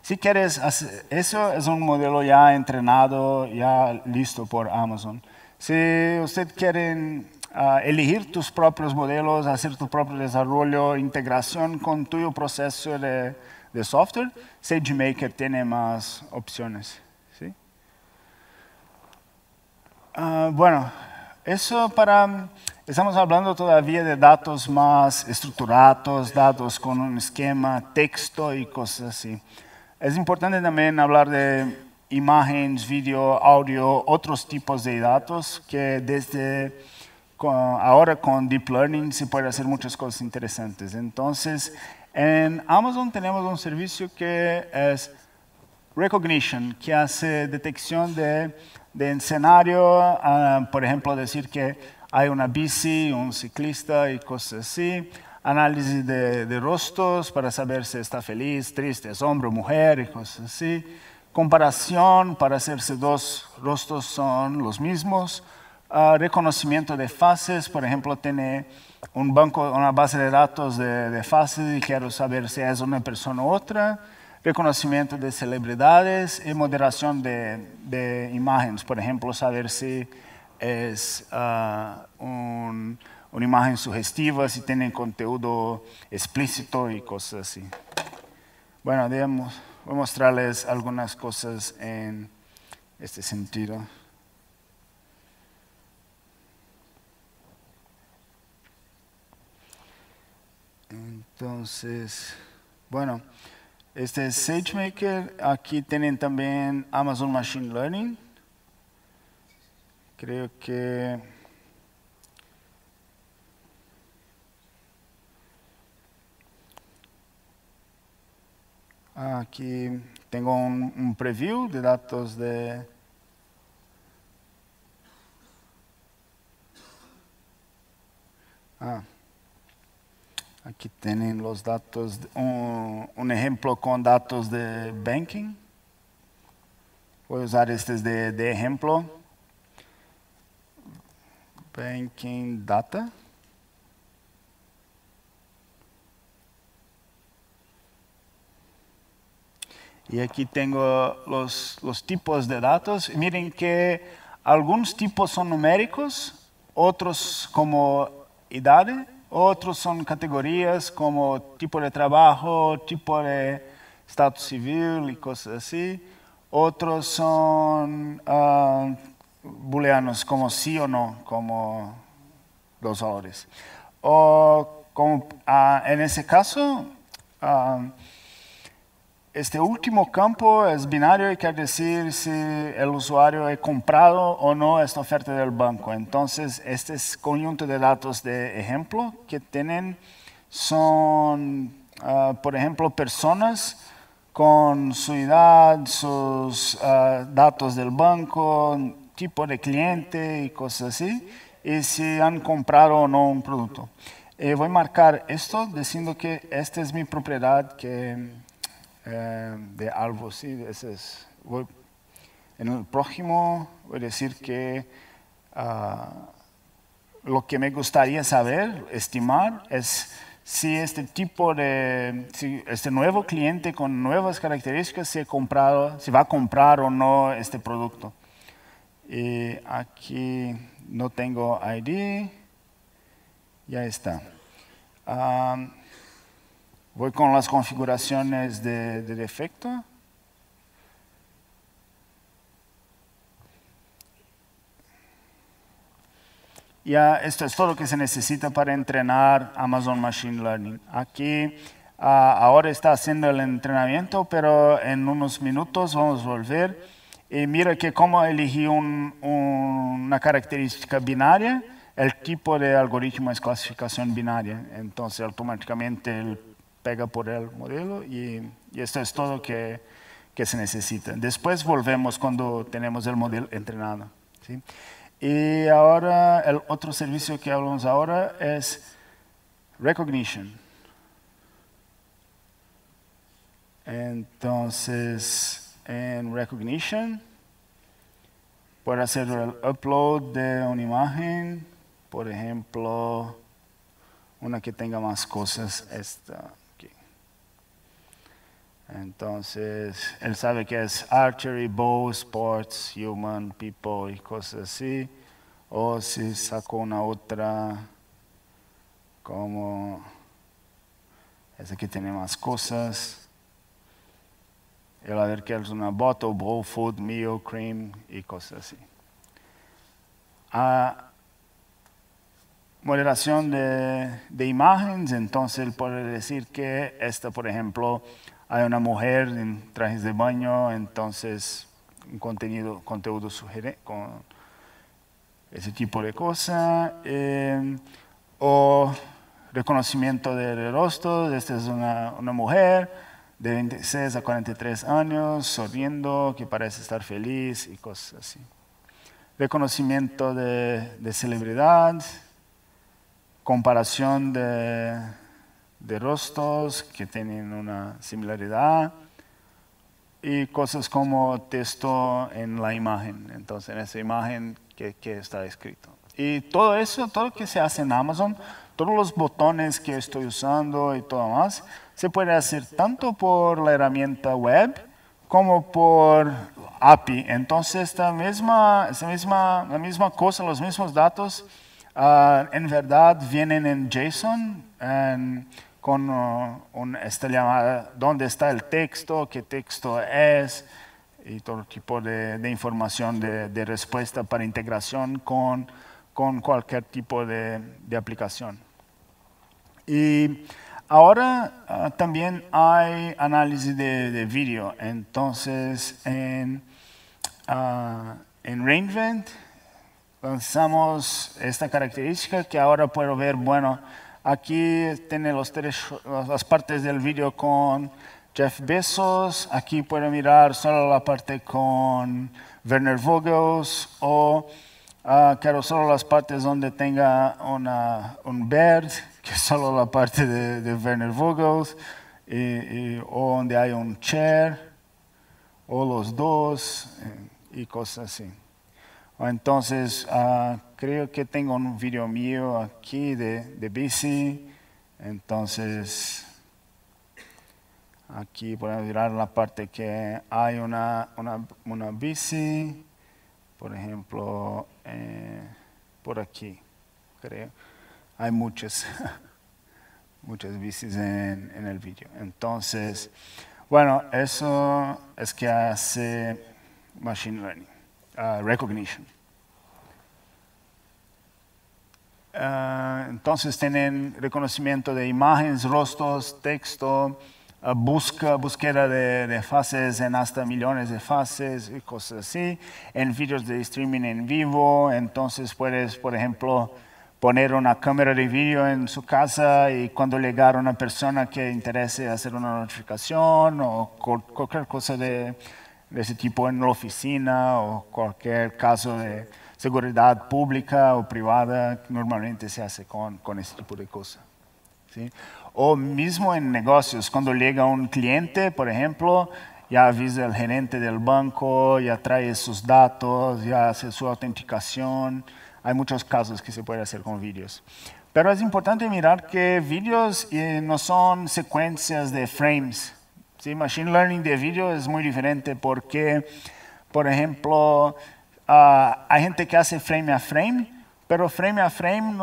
Si quieres hacer eso, es un modelo ya entrenado, ya listo por Amazon. Si usted quiere elegir tus propios modelos, hacer tu propio desarrollo, integración con tu proceso de software, SageMaker tiene más opciones. ¿Sí? Bueno, estamos hablando todavía de datos más estructurados, datos con un esquema, texto y cosas así. Es importante también hablar de imágenes, vídeo, audio, otros tipos de datos que ahora con Deep Learning se puede hacer muchas cosas interesantes. Entonces, en Amazon tenemos un servicio que es Recognition, que hace detección de escenario, por ejemplo, decir que hay una bici, un ciclista y cosas así. Análisis de rostros para saber si está feliz, triste, es hombre o mujer y cosas así. Comparación para hacer si dos rostros son los mismos. Reconocimiento de faces, por ejemplo, tiene una base de datos de faces y quiero saber si es una persona u otra. Reconocimiento de celebridades y moderación de imágenes, por ejemplo, saber si es una imagen sugestiva, si tiene contenido explícito y cosas así. Bueno, voy a mostrarles algunas cosas en este sentido. Entonces, bueno, este es SageMaker. Aquí tienen también Amazon Machine Learning. Creo que aquí tengo un preview de datos de... Aquí tienen los datos, un ejemplo con datos de banking. Voy a usar este de ejemplo. Banking data. Y aquí tengo los tipos de datos. Miren que algunos tipos son numéricos, otros como edad, otros son categorías como tipo de trabajo, tipo de estado civil y cosas así. Otros son booleanos como sí o no, como los valores. O como, en ese caso, Este último campo es binario y quiere decir si el usuario ha comprado o no esta oferta del banco. Entonces, este es conjunto de datos de ejemplo que tienen son, por ejemplo, personas con su edad, sus datos del banco, tipo de cliente y cosas así, y si han comprado o no un producto. Voy a marcar esto diciendo que esta es mi propiedad de algo, ¿sí? En el próximo voy a decir que lo que me gustaría saber, estimar, es si si este nuevo cliente con nuevas características si va a comprar o no este producto. Y aquí no tengo ID, ya está. Voy con las configuraciones de defecto. Ya esto es todo lo que se necesita para entrenar Amazon Machine Learning. Aquí ahora está haciendo el entrenamiento, pero en unos minutos vamos a volver. Y mira que como elegí una característica binaria, el tipo de algoritmo es clasificación binaria. Entonces automáticamente él pega por el modelo y esto es todo que se necesita. Después volvemos cuando tenemos el modelo entrenado, ¿sí? Y ahora el otro servicio que hablamos ahora es Recognition. Entonces, en Recognition, puedo hacer el upload de una imagen, por ejemplo, una que tenga más cosas, esta aquí. Entonces, él sabe que es archery, bow, sports, human, people y cosas así. O si saco una otra, como esa que tiene más cosas. Él va a ver que es una bottle, bowl, food, meal, cream y cosas así. Moderación de imágenes, entonces él puede decir que esta, por ejemplo, hay una mujer en trajes de baño, entonces un conteúdo sugerente, con ese tipo de cosas. O reconocimiento de rostro, esta es una mujer de 26 a 43 años, sonriendo, que parece estar feliz y cosas así. Reconocimiento de celebridad, comparación de rostros que tienen una similaridad y cosas como texto en la imagen, entonces en esa imagen que está escrito. Y todo eso, todo lo que se hace en Amazon, todos los botones que estoy usando y todo más, se puede hacer tanto por la herramienta web como por API. Entonces la misma cosa, los mismos datos, en verdad vienen en JSON, con esta llamada, dónde está el texto, qué texto es, y todo tipo de información de respuesta para integración con cualquier tipo de aplicación. Y ahora también hay análisis de vídeo. Entonces, en Reinvent lanzamos esta característica que ahora puedo ver, bueno, aquí tiene las partes del vídeo con Jeff Bezos, aquí puedo mirar solo la parte con Werner Vogels o quiero solo las partes donde tenga un bird, que es solo la parte de Werner Vogels, o donde hay un chair, o los dos, y cosas así. Entonces, creo que tengo un video mío aquí de bici. Entonces, aquí podemos mirar la parte que hay una bici, por ejemplo, por aquí, creo. Hay muchas bicis en el video. Entonces, bueno, eso es que hace Machine Learning. Recognition. Entonces tienen reconocimiento de imágenes, rostros, texto, búsqueda de fases en hasta millones de fases y cosas así, en vídeos de streaming en vivo. Entonces puedes, por ejemplo, poner una cámara de vídeo en su casa y cuando llegar una persona que interese hacer una notificación o cualquier cosa de ese tipo en la oficina o cualquier caso de seguridad pública o privada, normalmente se hace con ese tipo de cosas. ¿Sí? O mismo en negocios, cuando llega un cliente, por ejemplo, ya avisa al gerente del banco, ya trae sus datos, ya hace su autenticación. Hay muchos casos que se puede hacer con vídeos. Pero es importante mirar que vídeos no son secuencias de frames. ¿Sí? Machine Learning de vídeo es muy diferente porque, por ejemplo, hay gente que hace frame a frame, pero frame a frame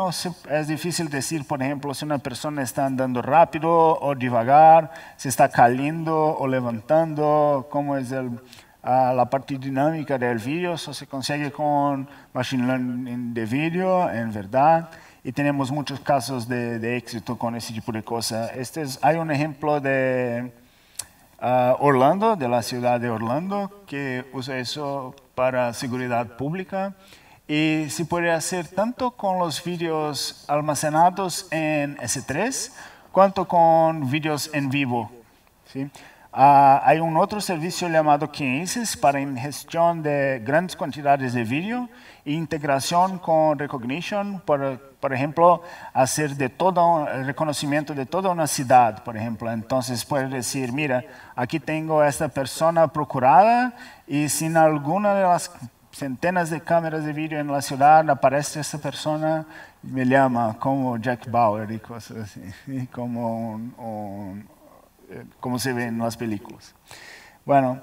es difícil decir, por ejemplo, si una persona está andando rápido o divagar, si está cayendo o levantando, cómo es la parte dinámica del vídeo. Eso se consigue con Machine Learning de vídeo, en verdad. Y tenemos muchos casos de éxito con ese tipo de cosas. Hay un ejemplo de Orlando, de la ciudad de Orlando, que usa eso para seguridad pública. Y se puede hacer tanto con los vídeos almacenados en S3, cuanto con vídeos en vivo. ¿Sí? Hay un otro servicio llamado Kinesis para ingestión de grandes cantidades de vídeo e integración con Recognition, por ejemplo, hacer el reconocimiento de toda una ciudad, por ejemplo. Entonces puede decir, mira, aquí tengo a esta persona procurada y sin alguna de las centenas de cámaras de vídeo en la ciudad aparece esta persona, me llama como Jack Bauer y cosas así, como se ve en las películas. Bueno,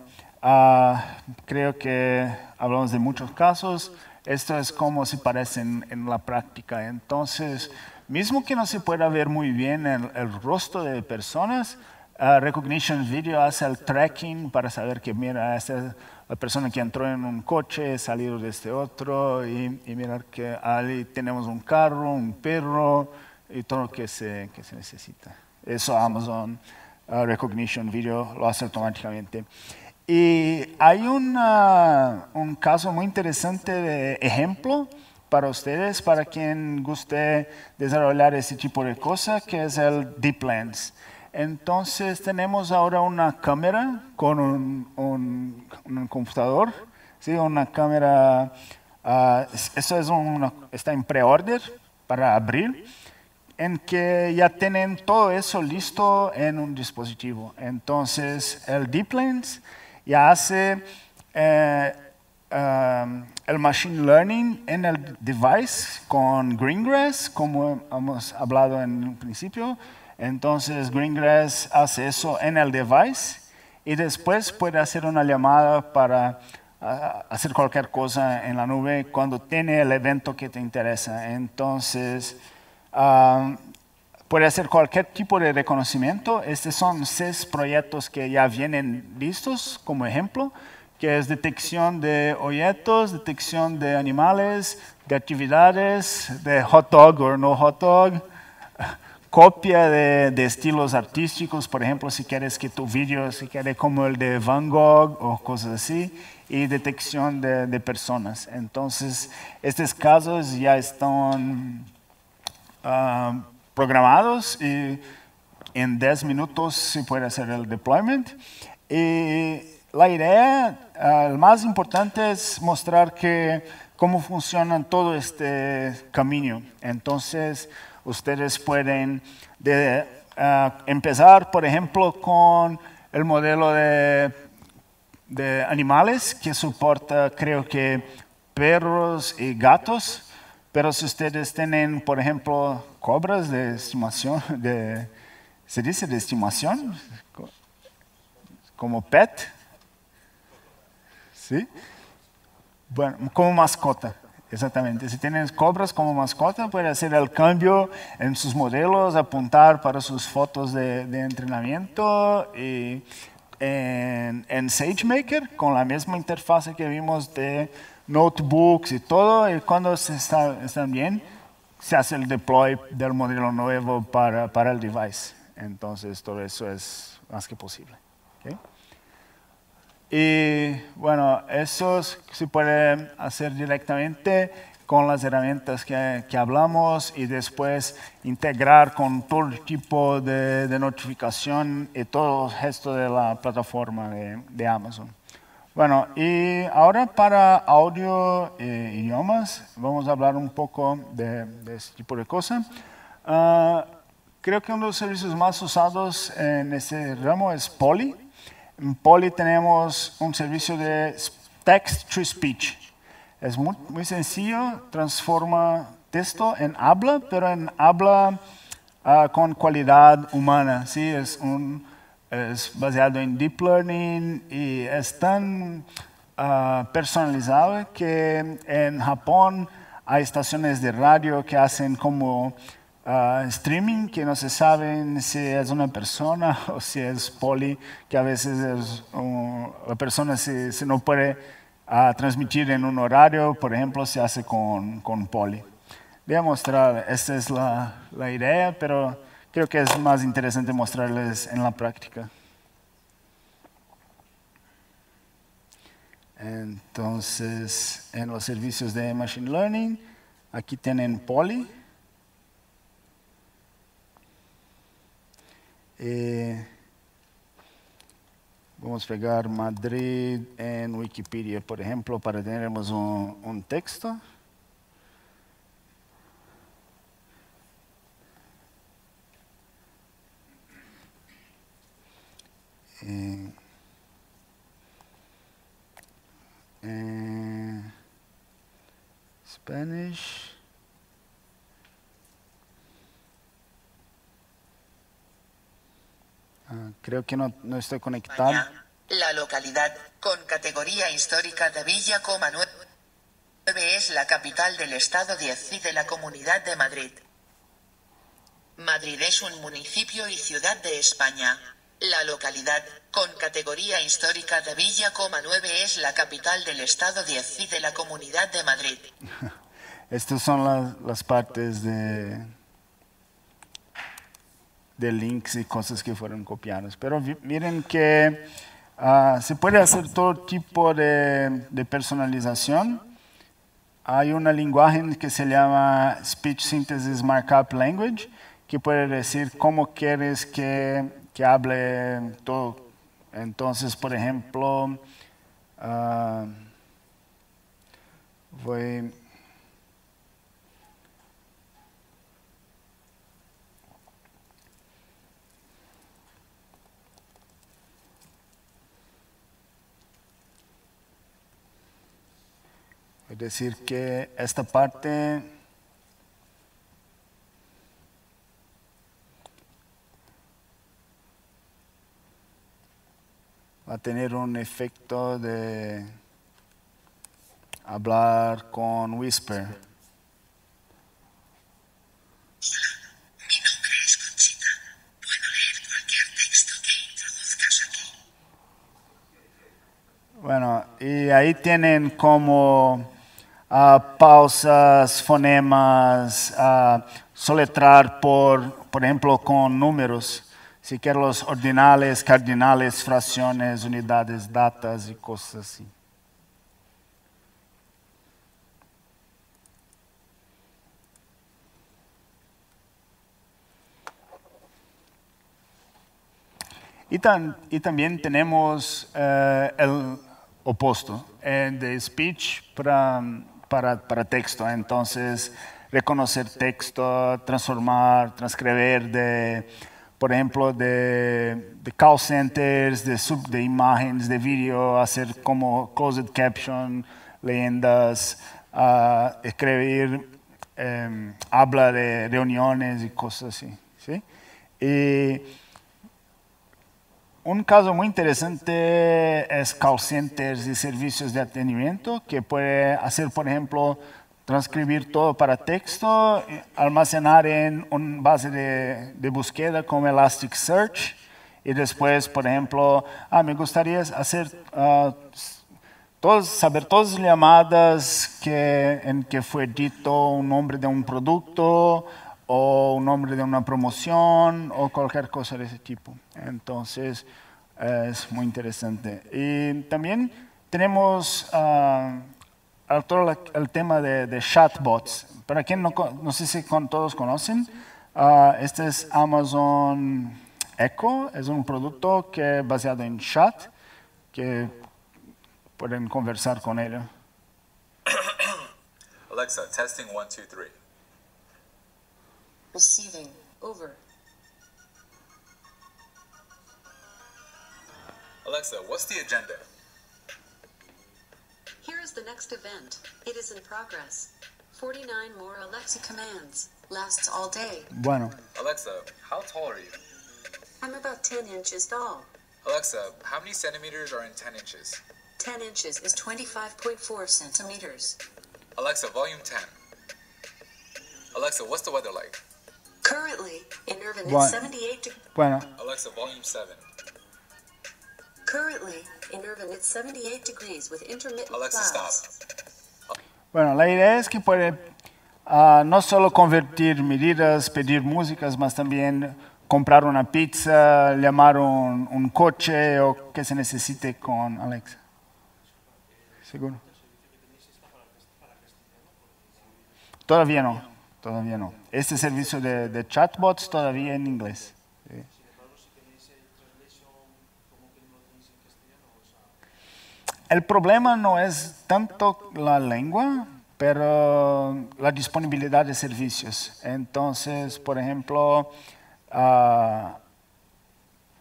creo que hablamos de muchos casos. Esto es como se parecen en la práctica. Entonces, mismo que no se pueda ver muy bien el rostro de personas, Recognition Video hace el tracking para saber que, mira, esta es la persona que entró en un coche, salió de este otro, y mirar que ahí tenemos un carro, un perro, y todo lo que se necesita. Eso Amazon Recognition Video lo hace automáticamente. Y hay un caso muy interesante de ejemplo para ustedes, para quien guste desarrollar ese tipo de cosas, que es el Deep Lens. Entonces tenemos ahora una cámara con un computador, ¿sí? Una cámara, eso está en pre-order para abrir, en que ya tienen todo eso listo en un dispositivo. Entonces el Deep Lens ya hace el Machine Learning en el device con Greengrass, como hemos hablado en un principio. Entonces Greengrass hace eso en el device y después puede hacer una llamada para hacer cualquier cosa en la nube cuando tiene el evento que te interesa. Entonces puede hacer cualquier tipo de reconocimiento. Estos son 6 proyectos que ya vienen listos como ejemplo, que es detección de objetos, detección de animales, de actividades, de hot dog o no hot dog, copia de estilos artísticos, por ejemplo, si quieres que tu vídeo se quede como el de Van Gogh o cosas así, y detección de personas. Entonces, estos casos ya están programados y en 10 minutos se puede hacer el deployment. Y la idea, el más importante es mostrar cómo funciona todo este camino. Entonces, ustedes pueden empezar, por ejemplo, con el modelo de animales que soporta, creo que, perros y gatos. Pero si ustedes tienen, por ejemplo, cobras de estimación, ¿se dice de estimación? Como pet, ¿sí? Bueno, como mascota. Exactamente. Si tienes cobras como mascota, puede hacer el cambio en sus modelos, apuntar para sus fotos de entrenamiento. Y en SageMaker, con la misma interfase que vimos de notebooks y todo, y cuando están bien, se hace el deploy del modelo nuevo para el device. Entonces, todo eso es más que posible. ¿Okay? Y bueno, eso se puede hacer directamente con las herramientas que hablamos y después integrar con todo tipo de notificación y todo el gesto de la plataforma de Amazon. Bueno, y ahora para audio e idiomas, vamos a hablar un poco de este tipo de cosas. Creo que uno de los servicios más usados en este ramo es Poly. En Poly tenemos un servicio de text to speech. Es muy sencillo, transforma texto en habla, pero en habla con cualidad humana. ¿Sí? Es basado en Deep Learning y es tan personalizado que en Japón hay estaciones de radio que hacen como streaming, que no se saben si es una persona o si es Poly, que a veces la persona si no puede transmitir en un horario, por ejemplo, se hace con Poly. Voy a mostrar, esta es la idea, pero creo que es más interesante mostrarles en la práctica. Entonces, en los servicios de Machine Learning, aquí tienen Poly. Vamos a pegar Madrid en Wikipedia, por ejemplo, para tener un texto. Spanish. Creo que no estoy conectado. La localidad, con categoría histórica de Villa Coma 9, es la capital del estado 10 y de la Comunidad de Madrid. Madrid es un municipio y ciudad de España. La localidad, con categoría histórica de Villa Coma 9, es la capital del estado 10 y de la Comunidad de Madrid. Estas son las partes de links y cosas que fueron copiadas. Pero miren que se puede hacer todo tipo de personalización. Hay un lenguaje que se llama Speech Synthesis Markup Language, que puede decir cómo quieres que hable todo. Entonces, por ejemplo, voy a decir que esta parte va a tener un efecto de hablar con Whisper. Mi nombre es Conchita. Puedo leer cualquier texto que introduzcas aquí. Bueno, y ahí tienen como pausas, fonemas, soletrar por ejemplo, con números. Si quiero los ordinales, cardinales, fracciones, unidades, datas y cosas así. Y también tenemos el opuesto de speech para texto. Entonces, reconocer texto, transformar, transcribir por ejemplo, de call centers, de imágenes, de vídeo, hacer como closed caption, leyendas, escribir, habla de reuniones y cosas así. ¿Sí? Y un caso muy interesante es call centers y servicios de atendimiento que puede hacer, por ejemplo, transcribir todo para texto, almacenar en una base de búsqueda como Elasticsearch y después, por ejemplo, me gustaría hacer saber todas las llamadas en que fue dito un nombre de un producto o un nombre de una promoción o cualquier cosa de ese tipo. Entonces, es muy interesante. Y también tenemos todo el tema de chatbots. Para quien no sé si todos conocen, este es Amazon Echo, es un producto que es basado en chat, que pueden conversar con él. Alexa, testing 1, 2, 3. Receiving. Over. Alexa, what's the agenda? Here is the next event. It is in progress. 49 more Alexa commands. Lasts all day. Bueno, Alexa, how tall are you? I'm about 10 inches tall. Alexa, how many centimeters are in 10 inches? 10 inches is 25.4 centimeters. Alexa, volume 10. Alexa, what's the weather like? Currently, in Irvine, What? it's 78 bueno, Alexa, volume 7. Currently, in Irvine, it's 78 degrees with intermittent Alexa, clouds. stop. bueno, la idea es que puede no solo convertir medidas, pedir músicas, mas también comprar una pizza, llamar un coche o que se necesite con Alexa. ¿Seguro? Todavía no, todavía no. Este servicio de chatbots todavía en inglés. ¿Sí? El problema no es tanto la lengua, pero la disponibilidad de servicios. Entonces, por ejemplo,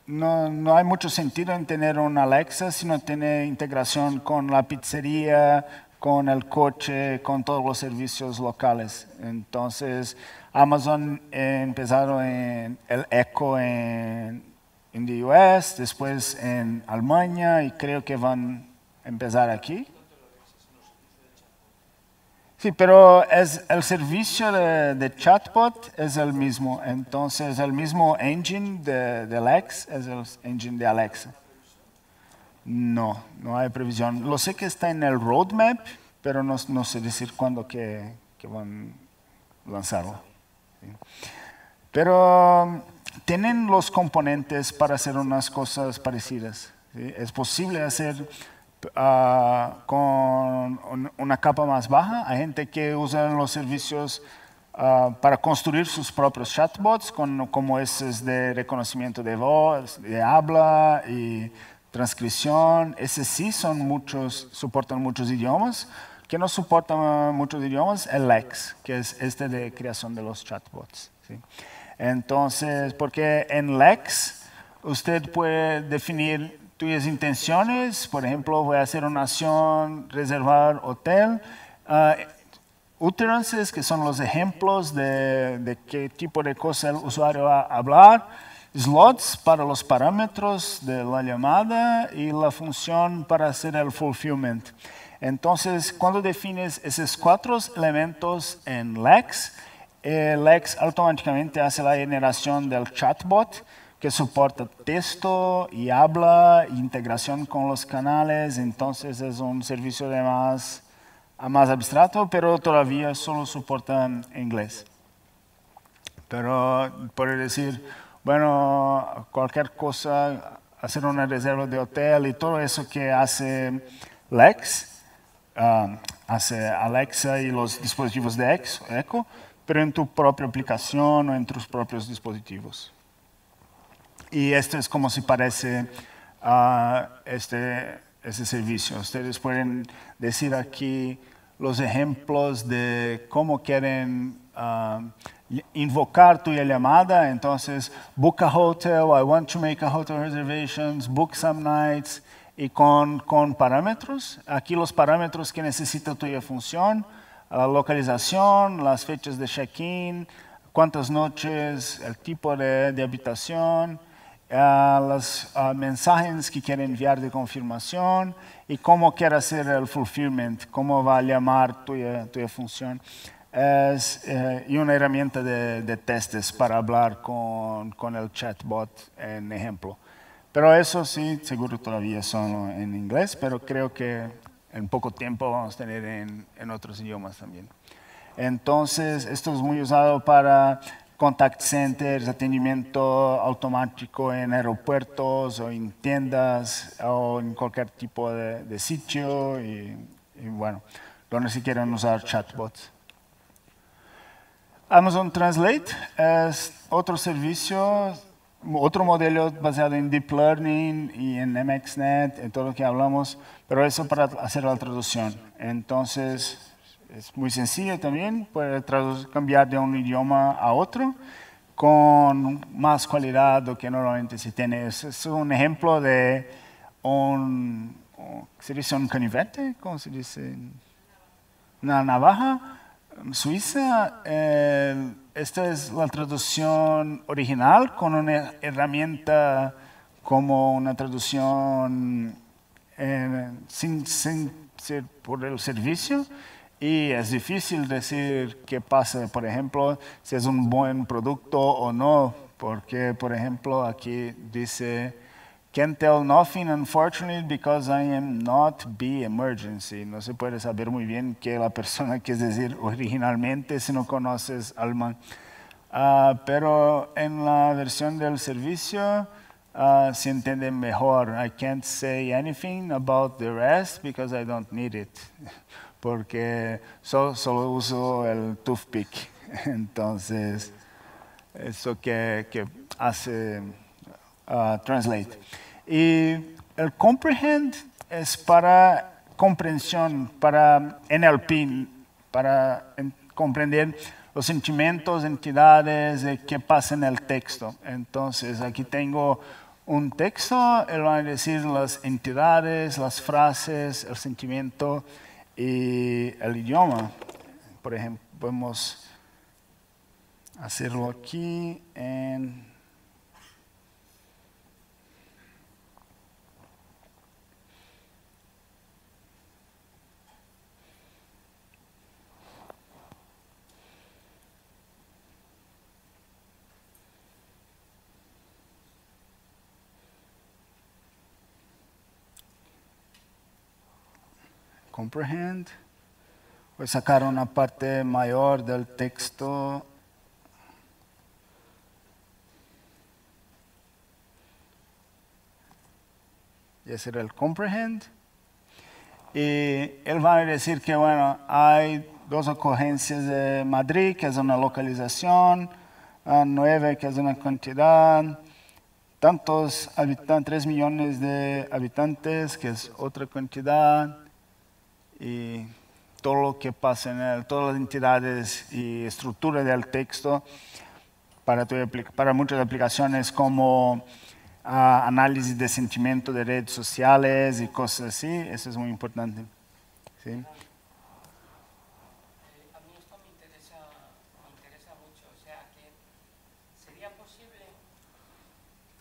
no hay mucho sentido en tener un Alexa si no tiene integración con la pizzería, con el coche, con todos los servicios locales. Entonces, Amazon empezaron en el Echo en the US, después en Alemania y creo que van a empezar aquí. Sí, pero el servicio de chatbot es el mismo. Entonces, el mismo engine de Alex es el engine de Alexa. No hay previsión. Lo sé que está en el roadmap, pero no sé decir cuándo que van a lanzarlo. ¿Sí? Pero tienen los componentes para hacer unas cosas parecidas. ¿Sí? Es posible hacer con una capa más baja. Hay gente que usa los servicios para construir sus propios chatbots, como esos de reconocimiento de voz, de habla y transcripción. Esos sí soportan muchos idiomas. Que no soportan muchos idiomas, el Lex, que es este de creación de los chatbots. ¿Sí? Entonces, porque en Lex usted puede definir tus intenciones, por ejemplo, voy a hacer una acción, reservar hotel, utterances, que son los ejemplos de qué tipo de cosa el usuario va a hablar, slots para los parámetros de la llamada y la función para hacer el fulfillment. Entonces, cuando defines esos 4 elementos en Lex, Lex automáticamente hace la generación del chatbot, que soporta texto y habla, integración con los canales. Entonces, es un servicio de más abstracto, pero todavía solo soporta en inglés. Pero puede decir, bueno, cualquier cosa, hacer una reserva de hotel y todo eso que hace Lex, hace Alexa y los dispositivos de Echo, pero en tu propia aplicación o en tus propios dispositivos. Y esto es como se parece a ese servicio. Ustedes pueden decir aquí los ejemplos de cómo quieren invocar tu llamada. Entonces, book a hotel, I want to make a hotel reservations, book some nights, y con parámetros. Aquí los parámetros que necesita tu función, la localización, las fechas de check-in, cuántas noches, el tipo de habitación, los mensajes que quiere enviar de confirmación y cómo quiere hacer el fulfillment, cómo va a llamar tu función. Y una herramienta de testes para hablar con el chatbot en ejemplo. Pero eso sí, seguro todavía son en inglés, pero creo que en poco tiempo vamos a tener en otros idiomas también. Entonces, esto es muy usado para contact centers, atendimiento automático en aeropuertos o en tiendas o en cualquier tipo de sitio y bueno, donde se quieren usar chatbots. Amazon Translate es otro servicio, otro modelo basado en Deep Learning y en MXNet, en todo lo que hablamos, pero eso para hacer la traducción. Entonces, es muy sencillo también, puede cambiar de un idioma a otro con más calidad de lo que normalmente se tiene. Es un ejemplo de ¿se dice un canivete? ¿Cómo se dice? Una navaja suiza. Esta es la traducción original con una herramienta como una traducción sin ser por el servicio. Y es difícil decir qué pasa, por ejemplo, si es un buen producto o no, porque, por ejemplo, aquí dice, can't tell nothing, unfortunately, because I am not be emergency. No se puede saber muy bien qué la persona quiere decir originalmente si no conoces alemán. Pero en la versión del servicio se entiende mejor. I can't say anything about the rest because I don't need it. Porque solo uso el toothpick. Entonces, eso que hace Translate. Y el Comprehend es para comprensión, para NLP, para comprender los sentimientos, entidades, de qué pasa en el texto. Entonces, aquí tengo un texto, él va a decir las entidades, las frases, el sentimiento y el idioma. Por ejemplo, podemos hacerlo aquí en... Comprehend. Voy a sacar una parte mayor del texto. Y ese era el comprehend. Y él va a decir que, bueno, hay 2 ocurrencias de Madrid, que es una localización, 9, que es una cantidad, tantos habitantes, 3 millones de habitantes, que es otra cantidad, y todo lo que pasa en él, todas las entidades y estructura del texto para muchas aplicaciones como análisis de sentimiento de redes sociales y cosas así. Eso es muy importante. ¿Sí? A mí esto me interesa mucho, o sea que sería posible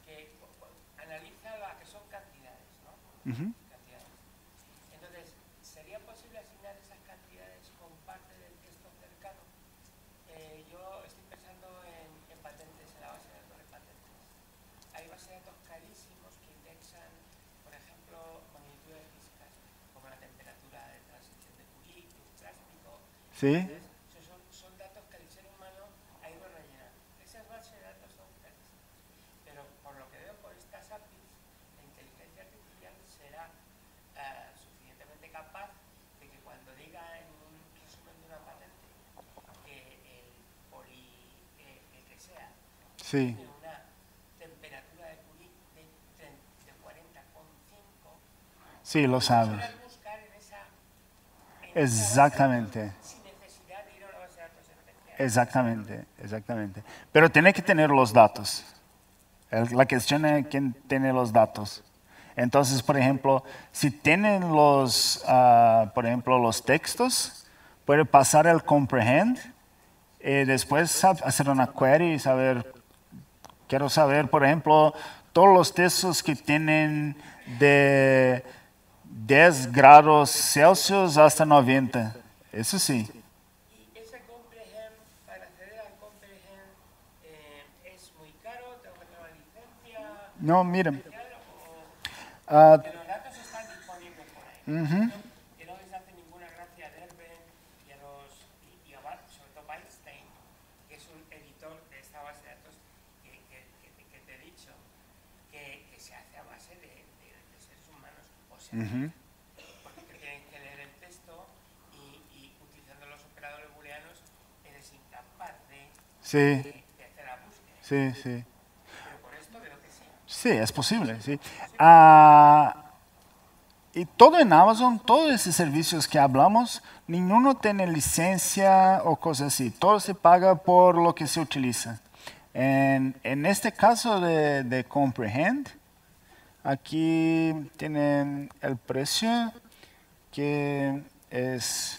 que analiza lo que son cantidades, ¿no? Ujú. Cantidades. Entonces, ¿sería posible asignar esas cantidades con parte del texto cercano? Yo estoy pensando en patentes, en la base de datos de patentes. Hay bases de datos carísimos que indexan, por ejemplo, magnitudes físicas, como la temperatura de transición de Curie, el tráfico. Sí. Son datos que el ser humano ha ido rellenando. Esas bases de datos son carísimas. Pero por lo que veo por estas APIs, la inteligencia artificial será suficientemente capaz de que cuando diga en un resumen de una patente que el que sea Sí. tiene una temperatura de Curie de 40,5, Sí, lo sabes. podrás buscar en esa Exactamente. sin necesidad de ir a una base de datos especial. Exactamente, exactamente. Pero tiene que tener los datos. La cuestión es quién tiene los datos. Entonces, por ejemplo, si tienen por ejemplo, los textos, puede pasar el comprehend y después hacer una query y quiero saber, por ejemplo, todos los textos que tienen de 10 grados Celsius hasta 90. Eso sí. Y ese comprehend, para acceder al comprehend, es muy caro, tengo que tener una licencia No, miren. especial Ah, que los datos están disponibles por ahí. Que no les hace ninguna gracia a Derben y a sea, porque tienen que leer el texto y utilizando los operadores booleanos eres incapaz Sí, de hacer la búsqueda. sí, sí. Pero por esto veo que sí. Sí, es posible, sí. Ah, y todo en Amazon, todos esos servicios que hablamos, ninguno tiene licencia o cosas así. Todo se paga por lo que se utiliza. En este caso de Comprehend, aquí tienen el precio que es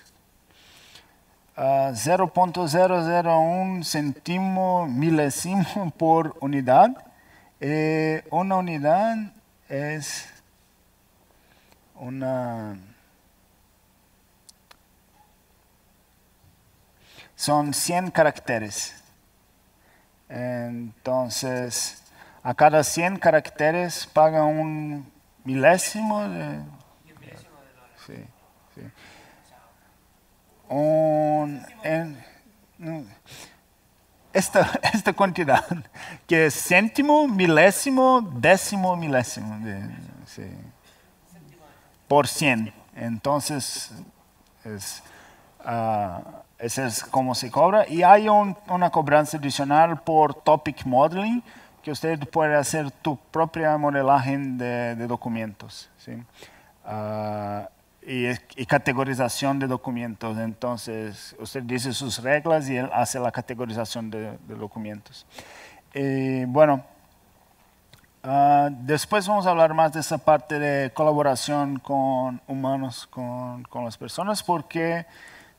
0.001 céntimo milésimo por unidad. Una unidad es son 100 caracteres. Entonces, a cada 100 caracteres paga un milésimo de... Sí, sí. Esta cantidad, que es céntimo, milésimo, décimo, milésimo. Sí. Por 100. Entonces, ese es como se cobra. Y hay una cobranza adicional por topic modeling, que usted puede hacer tu propia modelaje de documentos. ¿Sí? Y categorización de documentos. Entonces, usted dice sus reglas y él hace la categorización de documentos. Bueno. Después vamos a hablar más de esa parte de colaboración con humanos, con las personas, porque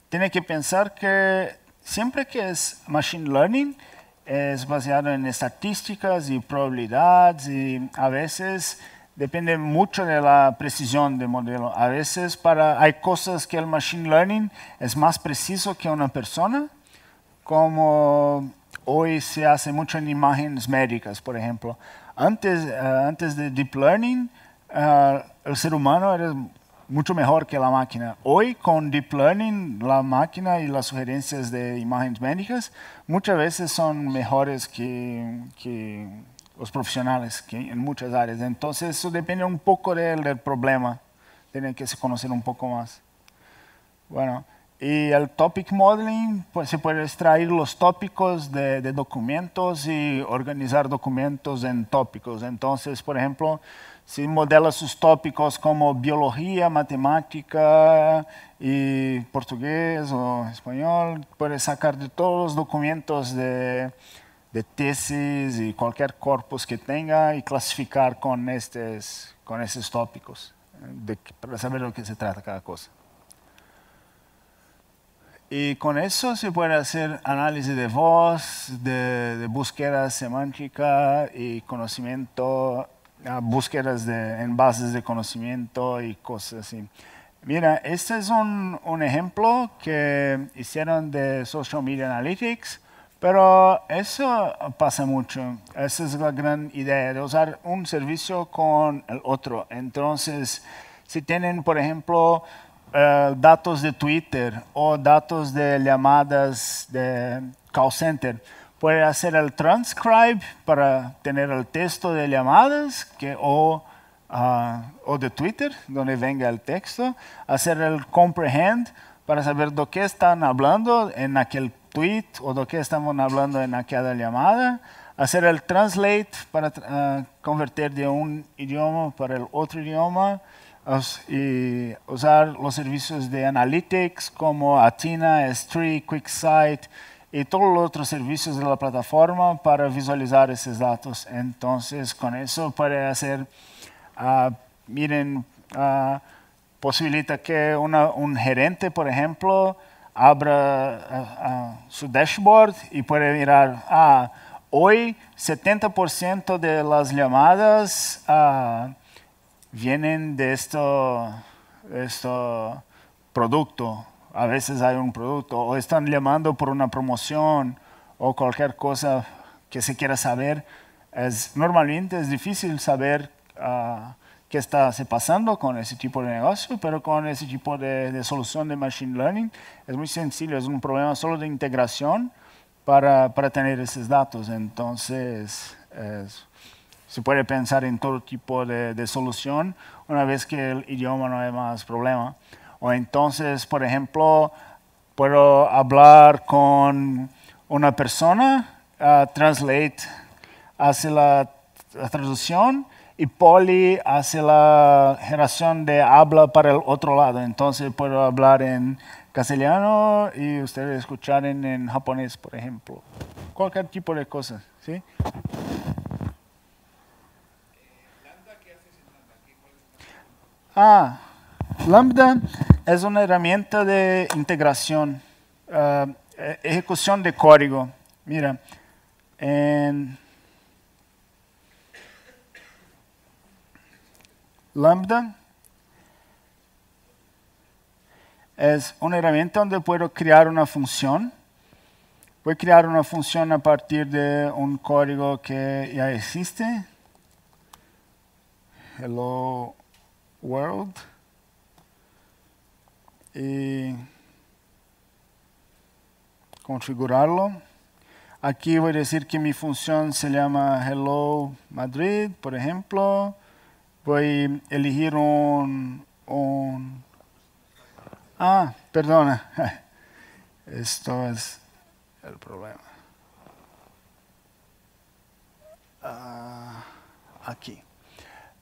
tiene que pensar que siempre que es machine learning es basado en estadísticas y probabilidades y a veces depende mucho de la precisión del modelo. A veces hay cosas que el machine learning es más preciso que una persona, como hoy se hace mucho en imágenes médicas, por ejemplo. Antes de Deep Learning, el ser humano era mucho mejor que la máquina. Hoy, con Deep Learning, la máquina y las sugerencias de imágenes médicas muchas veces son mejores que los profesionales en muchas áreas. Entonces, eso depende un poco del problema. Tienen que se conocer un poco más. Bueno. Y el topic modeling, pues se puede extraer los tópicos de documentos y organizar documentos en tópicos. Entonces, por ejemplo, si modela sus tópicos como biología, matemática y portugués o español, puede sacar de todos los documentos de tesis y cualquier corpus que tenga y clasificar con esos tópicos para saber de lo que se trata cada cosa. Y con eso se puede hacer análisis de voz, de búsqueda semántica y conocimiento, búsquedas en bases de conocimiento y cosas así. Mira, este es un ejemplo que hicieron de Social Media Analytics, pero eso pasa mucho. Esa es la gran idea de usar un servicio con el otro. Entonces, si tienen, por ejemplo, datos de Twitter o datos de llamadas de call center, puede hacer el transcribe para tener el texto de llamadas o de Twitter, donde venga el texto, hacer el comprehend para saber de qué están hablando en aquel tweet o de qué estamos hablando en aquella llamada, hacer el translate para convertir de un idioma para el otro idioma, y usar los servicios de analytics como Athena, S3, QuickSight y todos los otros servicios de la plataforma para visualizar esos datos. Entonces, con eso puede hacer, posibilita que un gerente, por ejemplo, abra su dashboard y puede mirar, hoy 70% de las llamadas vienen de este producto. A veces hay un producto, o están llamando por una promoción, o cualquier cosa que se quiera saber. Normalmente es difícil saber qué está pasando con ese tipo de negocio, pero con ese tipo de solución de Machine Learning es muy sencillo, es un problema solo de integración para tener esos datos. Entonces, se puede pensar en todo tipo de solución una vez que el idioma no es más problema. O entonces, por ejemplo, puedo hablar con una persona, Translate hace la traducción y Polly hace la generación de habla para el otro lado. Entonces puedo hablar en castellano y ustedes escuchar en japonés, por ejemplo. Cualquier tipo de cosas, ¿sí? Lambda es una herramienta de integración, ejecución de código. Mira, en Lambda es una herramienta donde puedo crear una función. Voy a crear una función a partir de un código que ya existe. Hello world. Y configurarlo. Aquí voy a decir que mi función se llama Hello Madrid, por ejemplo. Voy a elegir perdona. Esto es el problema. Aquí.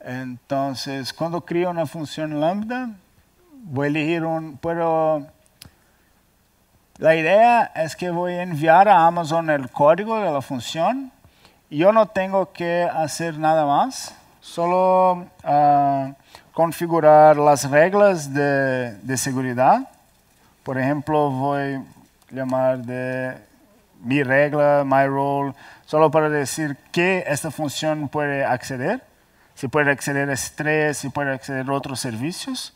Entonces, cuando creo una función lambda, voy a elegir la idea es que voy a enviar a Amazon el código de la función. Yo no tengo que hacer nada más, solo configurar las reglas de seguridad. Por ejemplo, voy a llamar de mi regla, my role, solo para decir que esta función puede acceder. Si puede acceder a S3, si puede acceder a otros servicios.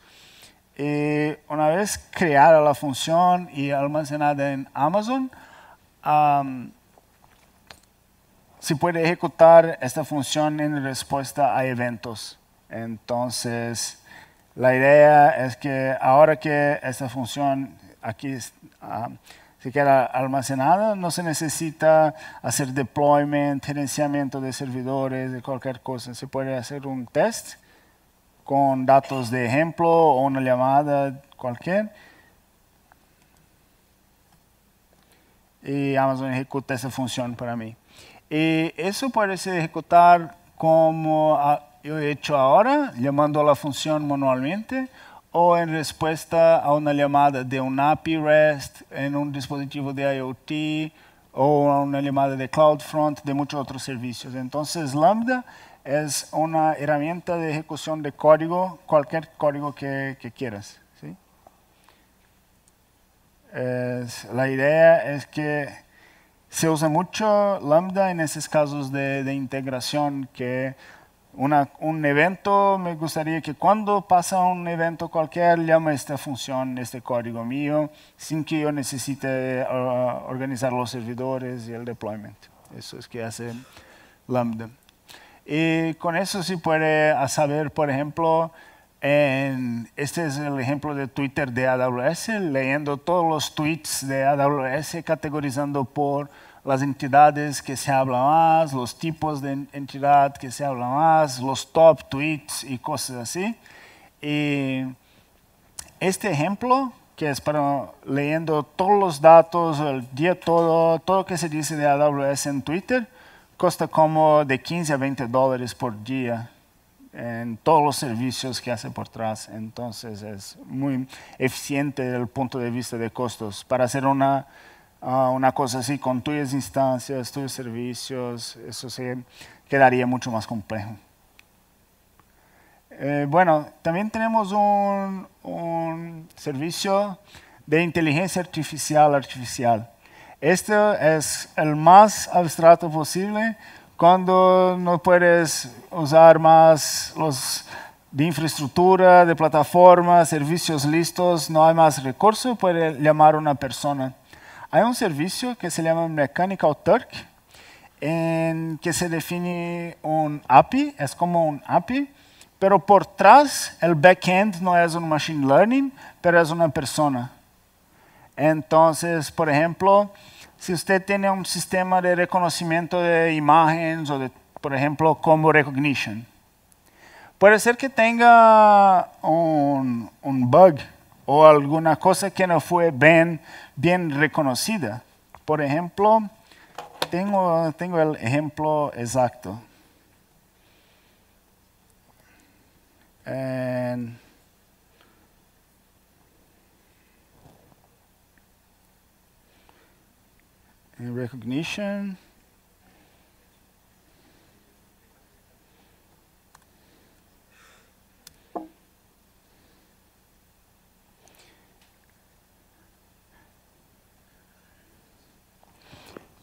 Y una vez creada la función y almacenada en Amazon, se puede ejecutar esta función en respuesta a eventos. Entonces, la idea es que ahora que esta función aquí se queda almacenada, no se necesita hacer deployment, gerenciamiento de servidores, de cualquier cosa. Se puede hacer un test con datos de ejemplo o una llamada cualquier. Y Amazon ejecuta esa función para mí. Y eso puede ser ejecutar como yo he hecho ahora, llamando a la función manualmente, o en respuesta a una llamada de un API REST en un dispositivo de IoT, o a una llamada de CloudFront, de muchos otros servicios. Entonces, Lambda es una herramienta de ejecución de código, cualquier código que quieras. ¿Sí? La idea es que se usa mucho Lambda en esos casos de integración, que un evento, me gustaría que cuando pasa un evento cualquier, llame esta función, este código mío, sin que yo necesite organizar los servidores y el deployment. Eso es que hace Lambda. Y con eso se puede saber, por ejemplo, este es el ejemplo de Twitter de AWS, leyendo todos los tweets de AWS, categorizando por las entidades que se habla más, los tipos de entidad que se habla más, los top tweets y cosas así. Y este ejemplo, que es para leyendo todos los datos, el día todo lo que se dice de AWS en Twitter, cuesta como de 15 a 20 dólares por día en todos los servicios que hace por atrás. Entonces es muy eficiente desde el punto de vista de costos. Para hacer una cosa así con tuyas instancias, tuyos servicios, eso se quedaría mucho más complejo. Bueno, también tenemos un servicio de inteligencia artificial. Este es el más abstracto posible. Cuando no puedes usar más los de infraestructura, de plataforma, servicios listos, no hay más recursos, puede llamar a una persona. Hay un servicio que se llama Mechanical Turk, en que se define un API, es como un API, pero por detrás el backend no es un machine learning, pero es una persona. Entonces, por ejemplo, si usted tiene un sistema de reconocimiento de imágenes o de por ejemplo, como recognition. Puede ser que tenga un bug o alguna cosa que no fue bien reconocida. Por ejemplo, tengo el ejemplo exacto. En recognition.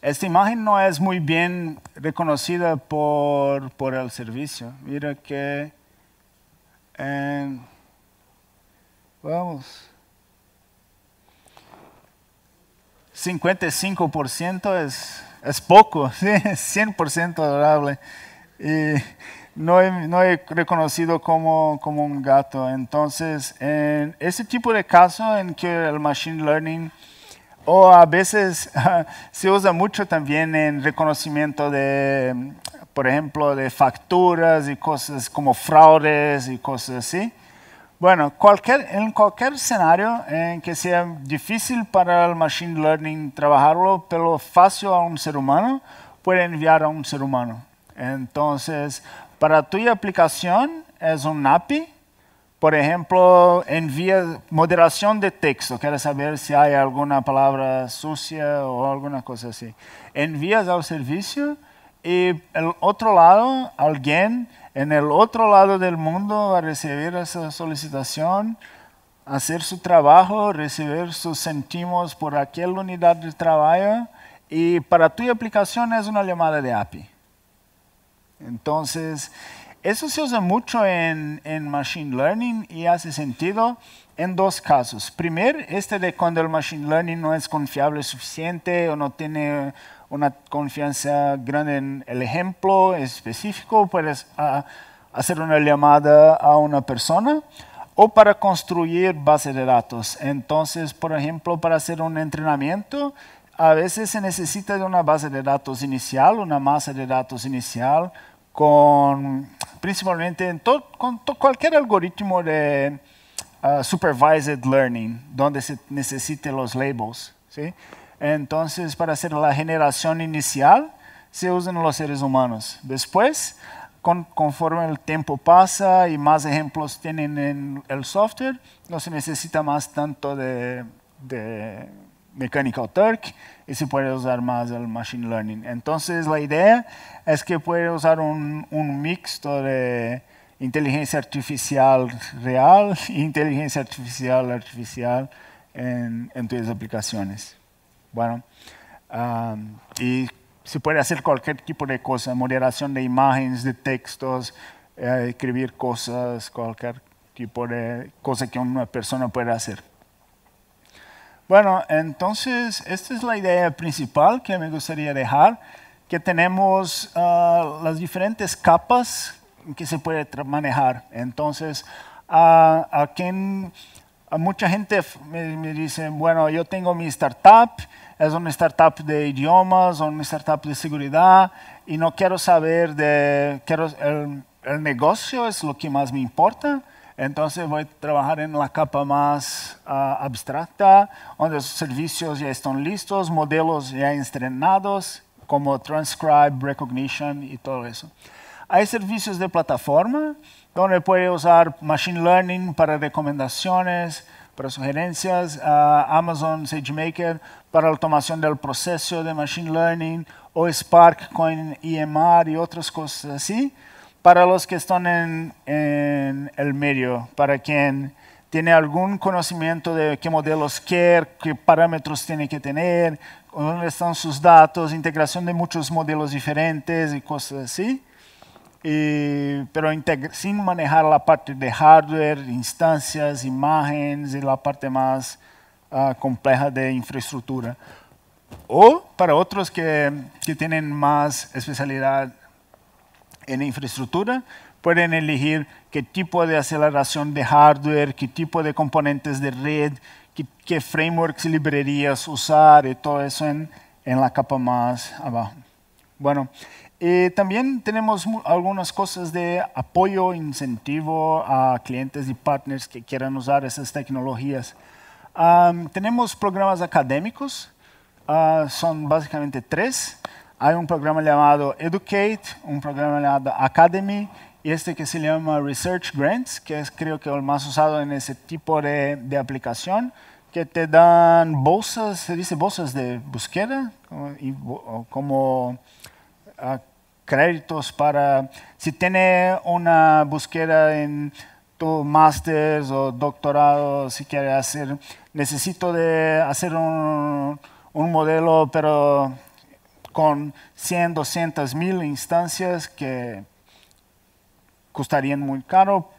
Esta imagen no es muy bien reconocida por el servicio. Mira que vamos, 55% es poco, ¿sí? 100% adorable. Y no he reconocido como un gato. Entonces, en ese tipo de caso en que el machine learning, o a veces se usa mucho también en reconocimiento de, por ejemplo, de facturas y cosas como fraudes y cosas así. Bueno, en cualquier escenario en que sea difícil para el machine learning trabajarlo, pero fácil a un ser humano, puede enviar a un ser humano. Entonces, para tu aplicación es un API. Por ejemplo, envía moderación de texto. Quieres saber si hay alguna palabra sucia o alguna cosa así. Envías al servicio y el otro lado, alguien en el otro lado del mundo va a recibir esa solicitación, hacer su trabajo, recibir sus céntimos por aquella unidad de trabajo, y para tu aplicación es una llamada de API. Entonces, eso se usa mucho en Machine Learning y hace sentido en dos casos. Primero, de cuando el Machine Learning no es confiable suficiente o no tiene una confianza grande en el ejemplo específico, puedes hacer una llamada a una persona, o para construir base de datos. Entonces, por ejemplo, para hacer un entrenamiento, a veces se necesita de una base de datos inicial, una masa de datos inicial, principalmente con cualquier algoritmo de supervised learning, donde se necesiten los labels, ¿sí? Entonces, para hacer la generación inicial, se usan los seres humanos. Después, conforme el tiempo pasa y más ejemplos tienen en el software, no se necesita más tanto de Mechanical Turk y se puede usar más el Machine Learning. Entonces, la idea es que puede usar un mixto de inteligencia artificial real e inteligencia artificial en tus aplicaciones. Bueno, y se puede hacer cualquier tipo de cosa, moderación de imágenes, de textos, escribir cosas, cualquier tipo de cosa que una persona pueda hacer. Bueno, entonces, esta es la idea principal que me gustaría dejar, que tenemos las diferentes capas que se puede manejar. Entonces, a mucha gente me dice, bueno, yo tengo mi startup, es una startup de idiomas o una startup de seguridad y no quiero saber el negocio es lo que más me importa. Entonces voy a trabajar en la capa más abstracta, donde los servicios ya están listos, modelos ya entrenados, como Transcribe, Recognition y todo eso. Hay servicios de plataforma, donde puede usar Machine Learning para recomendaciones, para sugerencias, Amazon SageMaker para automación del proceso de Machine Learning, o Spark con EMR y otras cosas así. Para los que están en el medio, para quien tiene algún conocimiento de qué modelos quiere, qué parámetros tiene que tener, dónde están sus datos, integración de muchos modelos diferentes y cosas así. Pero sin manejar la parte de hardware, instancias, imágenes y la parte más compleja de infraestructura. O para otros que tienen más especialidad en infraestructura, pueden elegir qué tipo de aceleración de hardware, qué tipo de componentes de red, qué frameworks y librerías usar y todo eso en la capa más abajo. Bueno, Y también tenemos algunas cosas de apoyo, incentivo a clientes y partners que quieran usar esas tecnologías. Tenemos programas académicos, son básicamente 3. Hay un programa llamado Educate, un programa llamado Academy y este que se llama Research Grants, que es creo que el más usado en ese tipo de aplicación, que te dan bolsas, se dice bolsas de búsqueda, como créditos para, si tiene una búsqueda en tu máster o doctorado, si quiere hacer, necesito de hacer un modelo, pero con 100, 200 mil instancias que costarían muy caro,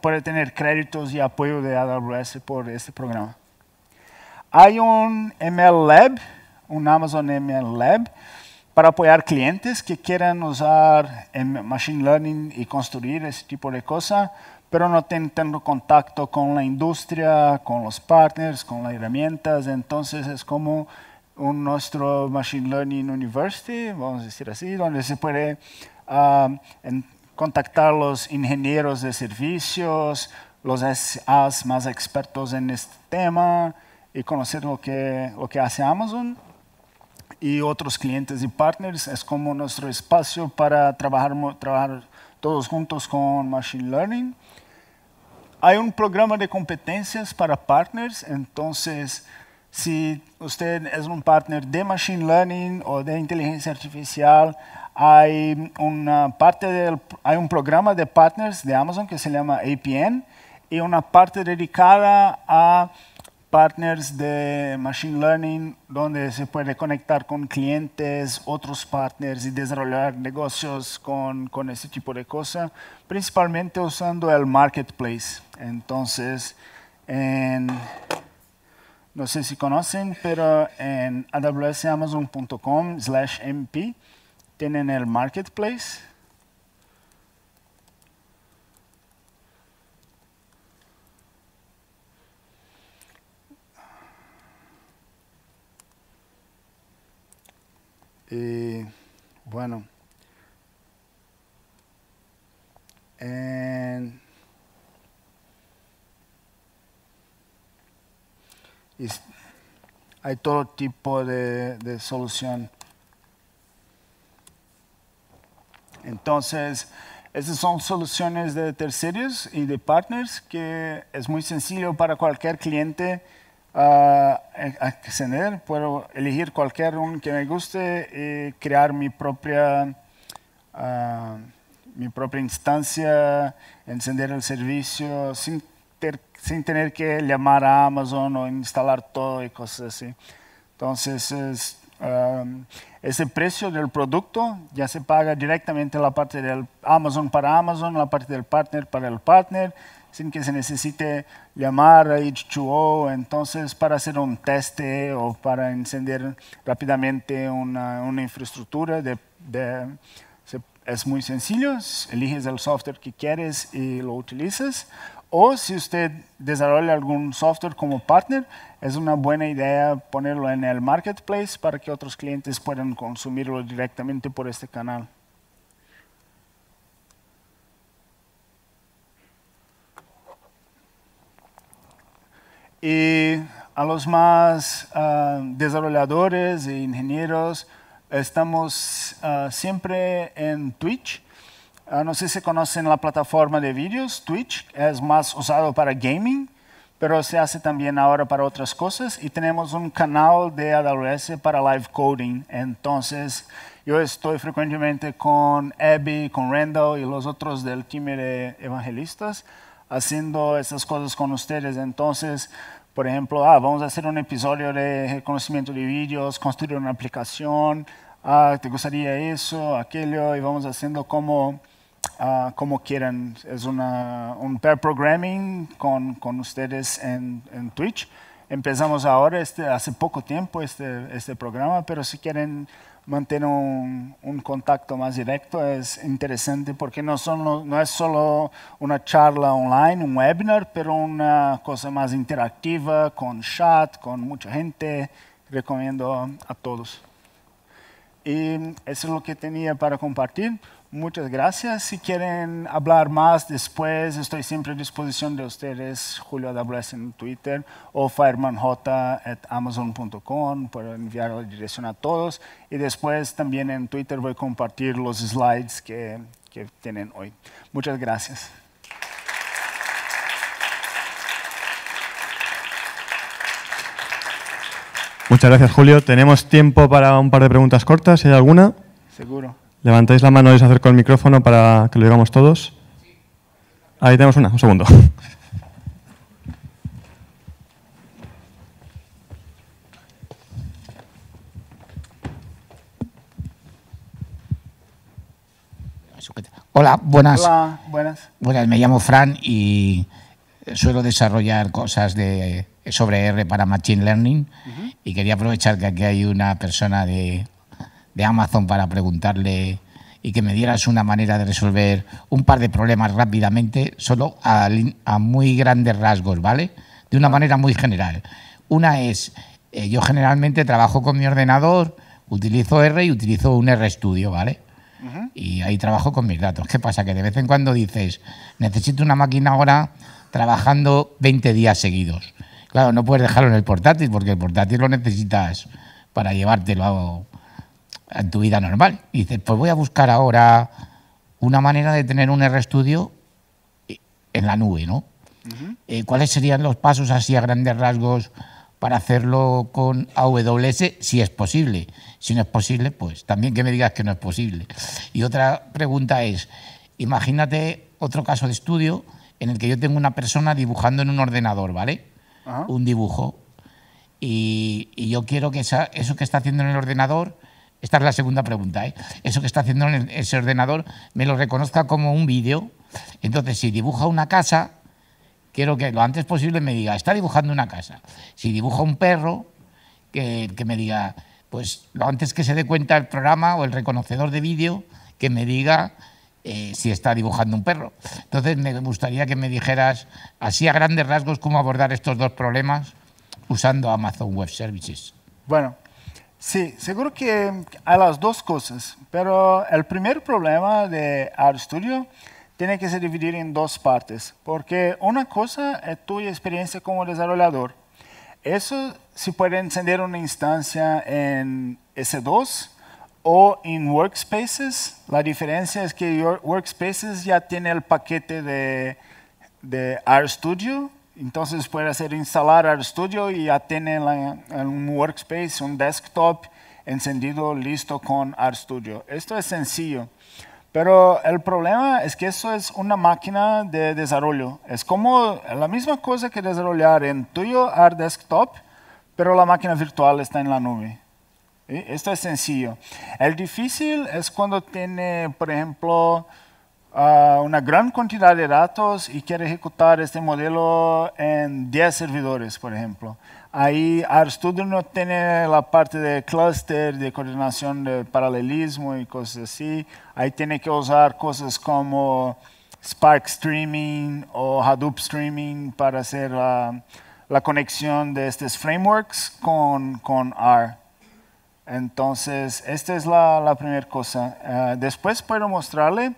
puede tener créditos y apoyo de AWS por este programa. Hay un ML Lab, un Amazon ML Lab, para apoyar clientes que quieran usar Machine Learning y construir ese tipo de cosas, pero no tienen tanto contacto con la industria, con los partners, con las herramientas. Entonces es como nuestro Machine Learning University, vamos a decir así, donde se puede contactar los ingenieros de servicios, los SAs más expertos en este tema y conocer lo que hace Amazon. Y otros clientes y partners es como nuestro espacio para trabajar todos juntos con Machine Learning. Hay un programa de competencias para partners, entonces si usted es un partner de Machine Learning o de inteligencia artificial, hay un programa de partners de Amazon que se llama APN y una parte dedicada a partners de Machine Learning, donde se puede conectar con clientes, otros partners y desarrollar negocios con ese tipo de cosas, principalmente usando el Marketplace. Entonces, no sé si conocen, pero en awsamazon.com/mp tienen el Marketplace. Y bueno, hay todo tipo de solución. Entonces, esas son soluciones de terceros y de partners que es muy sencillo para cualquier cliente acceder. Puedo elegir cualquier uno que me guste y crear mi propia instancia, encender el servicio sin tener que llamar a Amazon o instalar todo y cosas así. Entonces, ese precio del producto ya se paga directamente la parte del Amazon para Amazon, la parte del partner para el partner, sin que se necesite llamar a H2O. Entonces, para hacer un teste o para encender rápidamente una infraestructura, es muy sencillo. Eliges el software que quieres y lo utilizas. O si usted desarrolla algún software como partner, es una buena idea ponerlo en el Marketplace para que otros clientes puedan consumirlo directamente por este canal. Y a los más desarrolladores e ingenieros, estamos siempre en Twitch. No sé si conocen la plataforma de vídeos, Twitch, es más usado para gaming, pero se hace también ahora para otras cosas. Y tenemos un canal de AWS para live coding. Entonces, yo estoy frecuentemente con Abby, con Randall y los otros del team de evangelistas haciendo esas cosas con ustedes. Entonces, por ejemplo, vamos a hacer un episodio de reconocimiento de vídeos, construir una aplicación, ¿te gustaría eso, aquello? Y vamos haciendo como quieran. Es un pair programming con ustedes en Twitch. Empezamos ahora, hace poco tiempo, este programa, pero si quieren mantener un contacto más directo, es interesante porque no es solo una charla online, un webinar, pero una cosa más interactiva, con chat, con mucha gente. Recomiendo a todos. Y eso es lo que tenía para compartir. Muchas gracias. Si quieren hablar más después, estoy siempre a disposición de ustedes. Julio AWS en Twitter o firemanj@amazon.com. Puedo enviar la dirección a todos. Y después también en Twitter voy a compartir los slides que tienen hoy. Muchas gracias. Muchas gracias, Julio. Tenemos tiempo para un par de preguntas cortas, si hay alguna. Seguro. Levantáis la mano y os acerco el micrófono para que lo digamos todos. Ahí tenemos una, un segundo. Hola, buenas. Hola, buenas. Buenas, me llamo Fran y suelo desarrollar cosas sobre R para Machine Learning y quería aprovechar que aquí hay una persona de Amazon para preguntarle y que me dieras una manera de resolver un par de problemas rápidamente, solo a muy grandes rasgos, ¿vale? De una manera muy general. Una es, yo generalmente trabajo con mi ordenador, utilizo R y utilizo un RStudio, ¿vale? Y ahí trabajo con mis datos. ¿Qué pasa? Que de vez en cuando dices, necesito una máquina ahora trabajando 20 días seguidos. Claro, no puedes dejarlo en el portátil porque el portátil lo necesitas para llevártelo a tu vida normal. Y dices, pues voy a buscar ahora una manera de tener un RStudio en la nube, ¿no? ¿Cuáles serían los pasos así a grandes rasgos para hacerlo con AWS, si es posible? Si no es posible, pues también que me digas que no es posible. Y otra pregunta es, imagínate otro caso de estudio en el que yo tengo una persona dibujando en un ordenador, ¿vale? Un dibujo. Y yo quiero que eso que está haciendo en el ordenador, esta es la segunda pregunta, ¿eh? Eso que está haciendo en ese ordenador me lo reconozca como un vídeo. Entonces, si dibuja una casa, quiero que lo antes posible me diga, está dibujando una casa. Si dibuja un perro, que me diga, pues lo antes que se dé cuenta el programa o el reconocedor de vídeo, que me diga si está dibujando un perro. Entonces me gustaría que me dijeras, así a grandes rasgos, cómo abordar estos dos problemas usando Amazon Web Services. Bueno, sí, seguro que hay las dos cosas, pero el primer problema de RStudio tiene que ser dividido en dos partes, porque una cosa es tu experiencia como desarrollador. Eso se puede encender una instancia en S2 o en Workspaces. La diferencia es que Workspaces ya tiene el paquete de RStudio, entonces puede hacer instalar RStudio y ya tiene un Workspace, un desktop encendido, listo con RStudio. Esto es sencillo. Pero el problema es que eso es una máquina de desarrollo. Es como la misma cosa que desarrollar en tuyo desktop, pero la máquina virtual está en la nube. ¿Sí? Esto es sencillo. El difícil es cuando tiene, por ejemplo, una gran cantidad de datos y quiere ejecutar este modelo en 10 servidores, por ejemplo. Ahí RStudio no tiene la parte de cluster, de coordinación de paralelismo y cosas así. Ahí tiene que usar cosas como Spark Streaming o Hadoop Streaming para hacer la conexión de estos frameworks con R. Entonces, esta es la primera cosa. Después puedo mostrarle,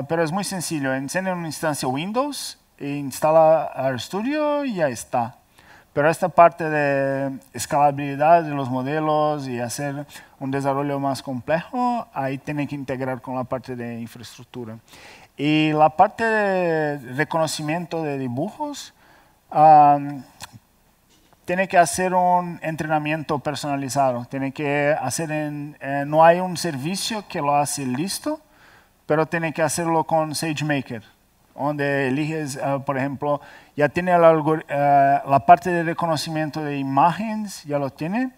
pero es muy sencillo. Enciende una instancia Windows, e instala RStudio y ya está. Pero esta parte de escalabilidad de los modelos y hacer un desarrollo más complejo, ahí tiene que integrar con la parte de infraestructura. Y la parte de reconocimiento de dibujos, tiene que hacer un entrenamiento personalizado. Tiene que hacer no hay un servicio que lo hace listo, pero tiene que hacerlo con SageMaker, donde eliges, por ejemplo, ya tiene la parte de reconocimiento de imágenes, ya lo tiene,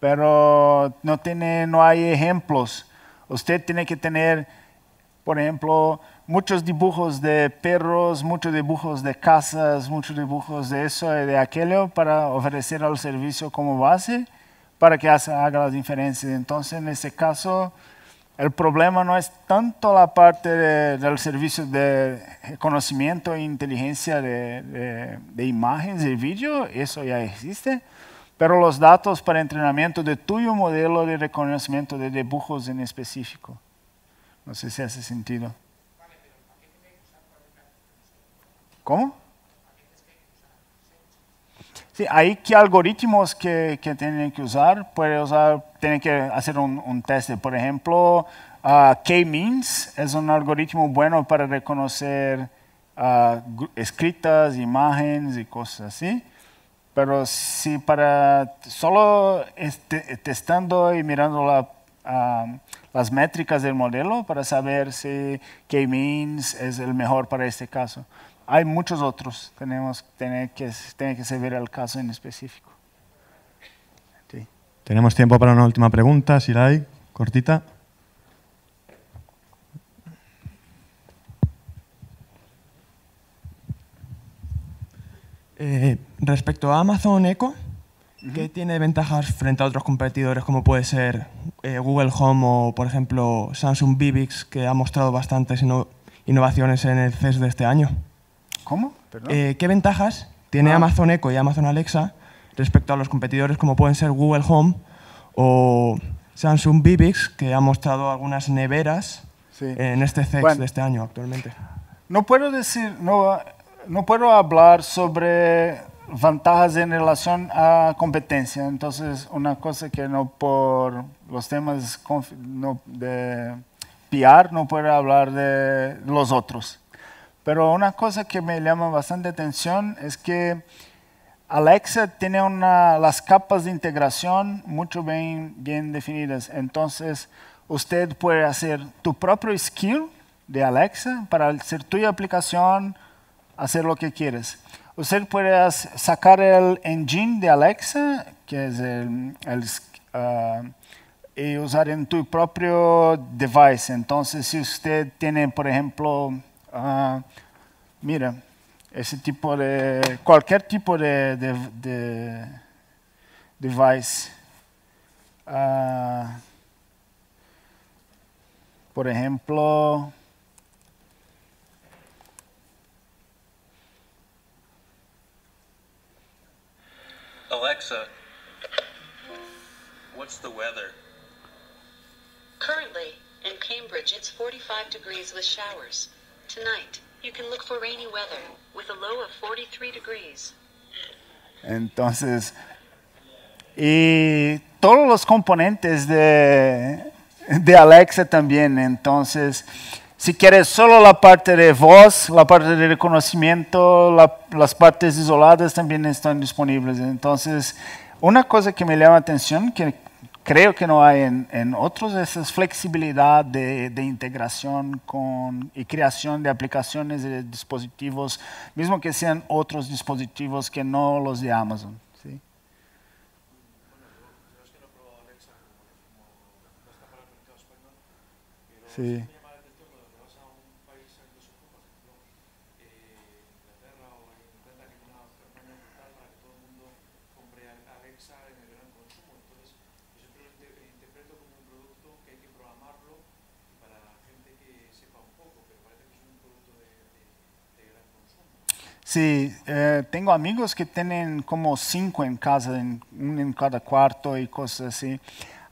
pero no hay ejemplos. Usted tiene que tener, por ejemplo, muchos dibujos de perros, muchos dibujos de casas, muchos dibujos de eso y de aquello para ofrecer al servicio como base para que haga las diferencias. Entonces, en ese caso, el problema no es tanto la parte del servicio de conocimiento e inteligencia de imágenes y vídeo, eso ya existe, pero los datos para entrenamiento de tuyo modelo de reconocimiento de dibujos en específico. No sé si hace sentido. ¿Cómo? Sí, hay que algoritmos que tienen que usar. Tienen que hacer un test. Por ejemplo, K-means es un algoritmo bueno para reconocer escritas, imágenes y cosas así. Pero si para solo testando y mirando las métricas del modelo para saber si K-means es el mejor para este caso. Hay muchos otros, tiene que saber el caso en específico. Sí. Tenemos tiempo para una última pregunta, si la hay, cortita. Respecto a Amazon Echo, ¿qué tiene ventajas frente a otros competidores como puede ser Google Home o, por ejemplo, Samsung Vivix, que ha mostrado bastantes innovaciones en el CES de este año? ¿Cómo? ¿Qué ventajas tiene Amazon Echo y Amazon Alexa respecto a los competidores como pueden ser Google Home o Samsung Vivix, que ha mostrado algunas neveras en este CES de este año actualmente? No puedo hablar sobre ventajas en relación a competencia. Entonces, una cosa que no por los temas de PR no puedo hablar de los otros. Pero una cosa que me llama bastante atención es que Alexa tiene las capas de integración mucho bien definidas. Entonces, usted puede hacer tu propio skill de Alexa para hacer tu aplicación, hacer lo que quieres. Usted puede sacar el engine de Alexa, que es y usar en tu propio device. Entonces, si usted tiene, por ejemplo, mira, cualquier tipo de device, por ejemplo, Alexa, what's the weather? Currently, in Cambridge, it's 45 degrees with showers. Tonight, you can look for rainy weather with a low of 43 degrees. Entonces, y todos los componentes de Alexa también. Entonces, si quieres solo la parte de voz, la parte de reconocimiento, las partes isoladas también están disponibles. Entonces, una cosa que me llama la atención, que creo que no hay en otros, es esa flexibilidad de integración y creación de aplicaciones de dispositivos, mismo que sean otros dispositivos que no los de Amazon. ¿Sí? Sí. Sí, tengo amigos que tienen como 5 en casa, uno en cada cuarto y cosas así.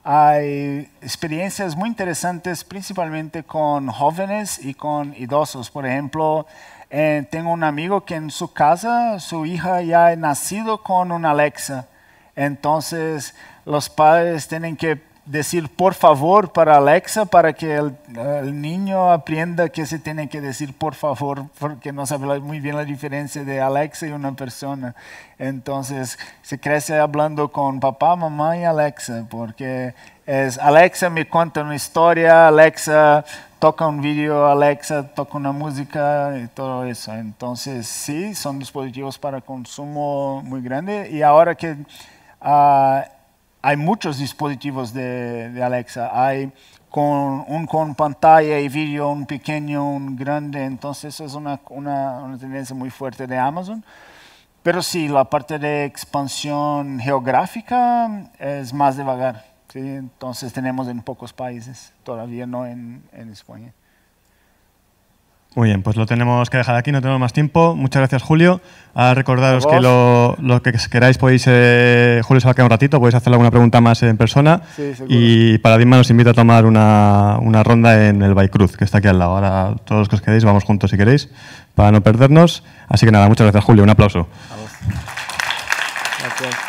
Hay experiencias muy interesantes, principalmente con jóvenes y con idosos. Por ejemplo, tengo un amigo que en su casa, su hija ya ha nacido con una Alexa. Entonces, los padres tienen que decir por favor para Alexa para que el niño aprenda que se tiene que decir por favor, porque no sabe muy bien la diferencia de Alexa y una persona. Entonces se crece hablando con papá, mamá y Alexa, porque es Alexa me cuenta una historia, Alexa toca un video, Alexa toca una música y todo eso. Entonces sí, son dispositivos para consumo muy grande y ahora que hay muchos dispositivos de Alexa. Hay con pantalla y vídeo, un pequeño, un grande. Entonces es una tendencia muy fuerte de Amazon. Pero sí, la parte de expansión geográfica es más de vagar. ¿Sí? Entonces tenemos en pocos países, todavía no en España. Muy bien, pues lo tenemos que dejar aquí, no tenemos más tiempo. Muchas gracias, Julio. A recordaros que lo que queráis podéis, Julio se va a quedar un ratito, podéis hacerle alguna pregunta más en persona. Sí, seguro. Y Paradigma nos invita a tomar una ronda en el Baicruz, que está aquí al lado. Ahora todos los que os quedéis vamos juntos si queréis, para no perdernos. Así que nada, muchas gracias, Julio. Un aplauso. Gracias.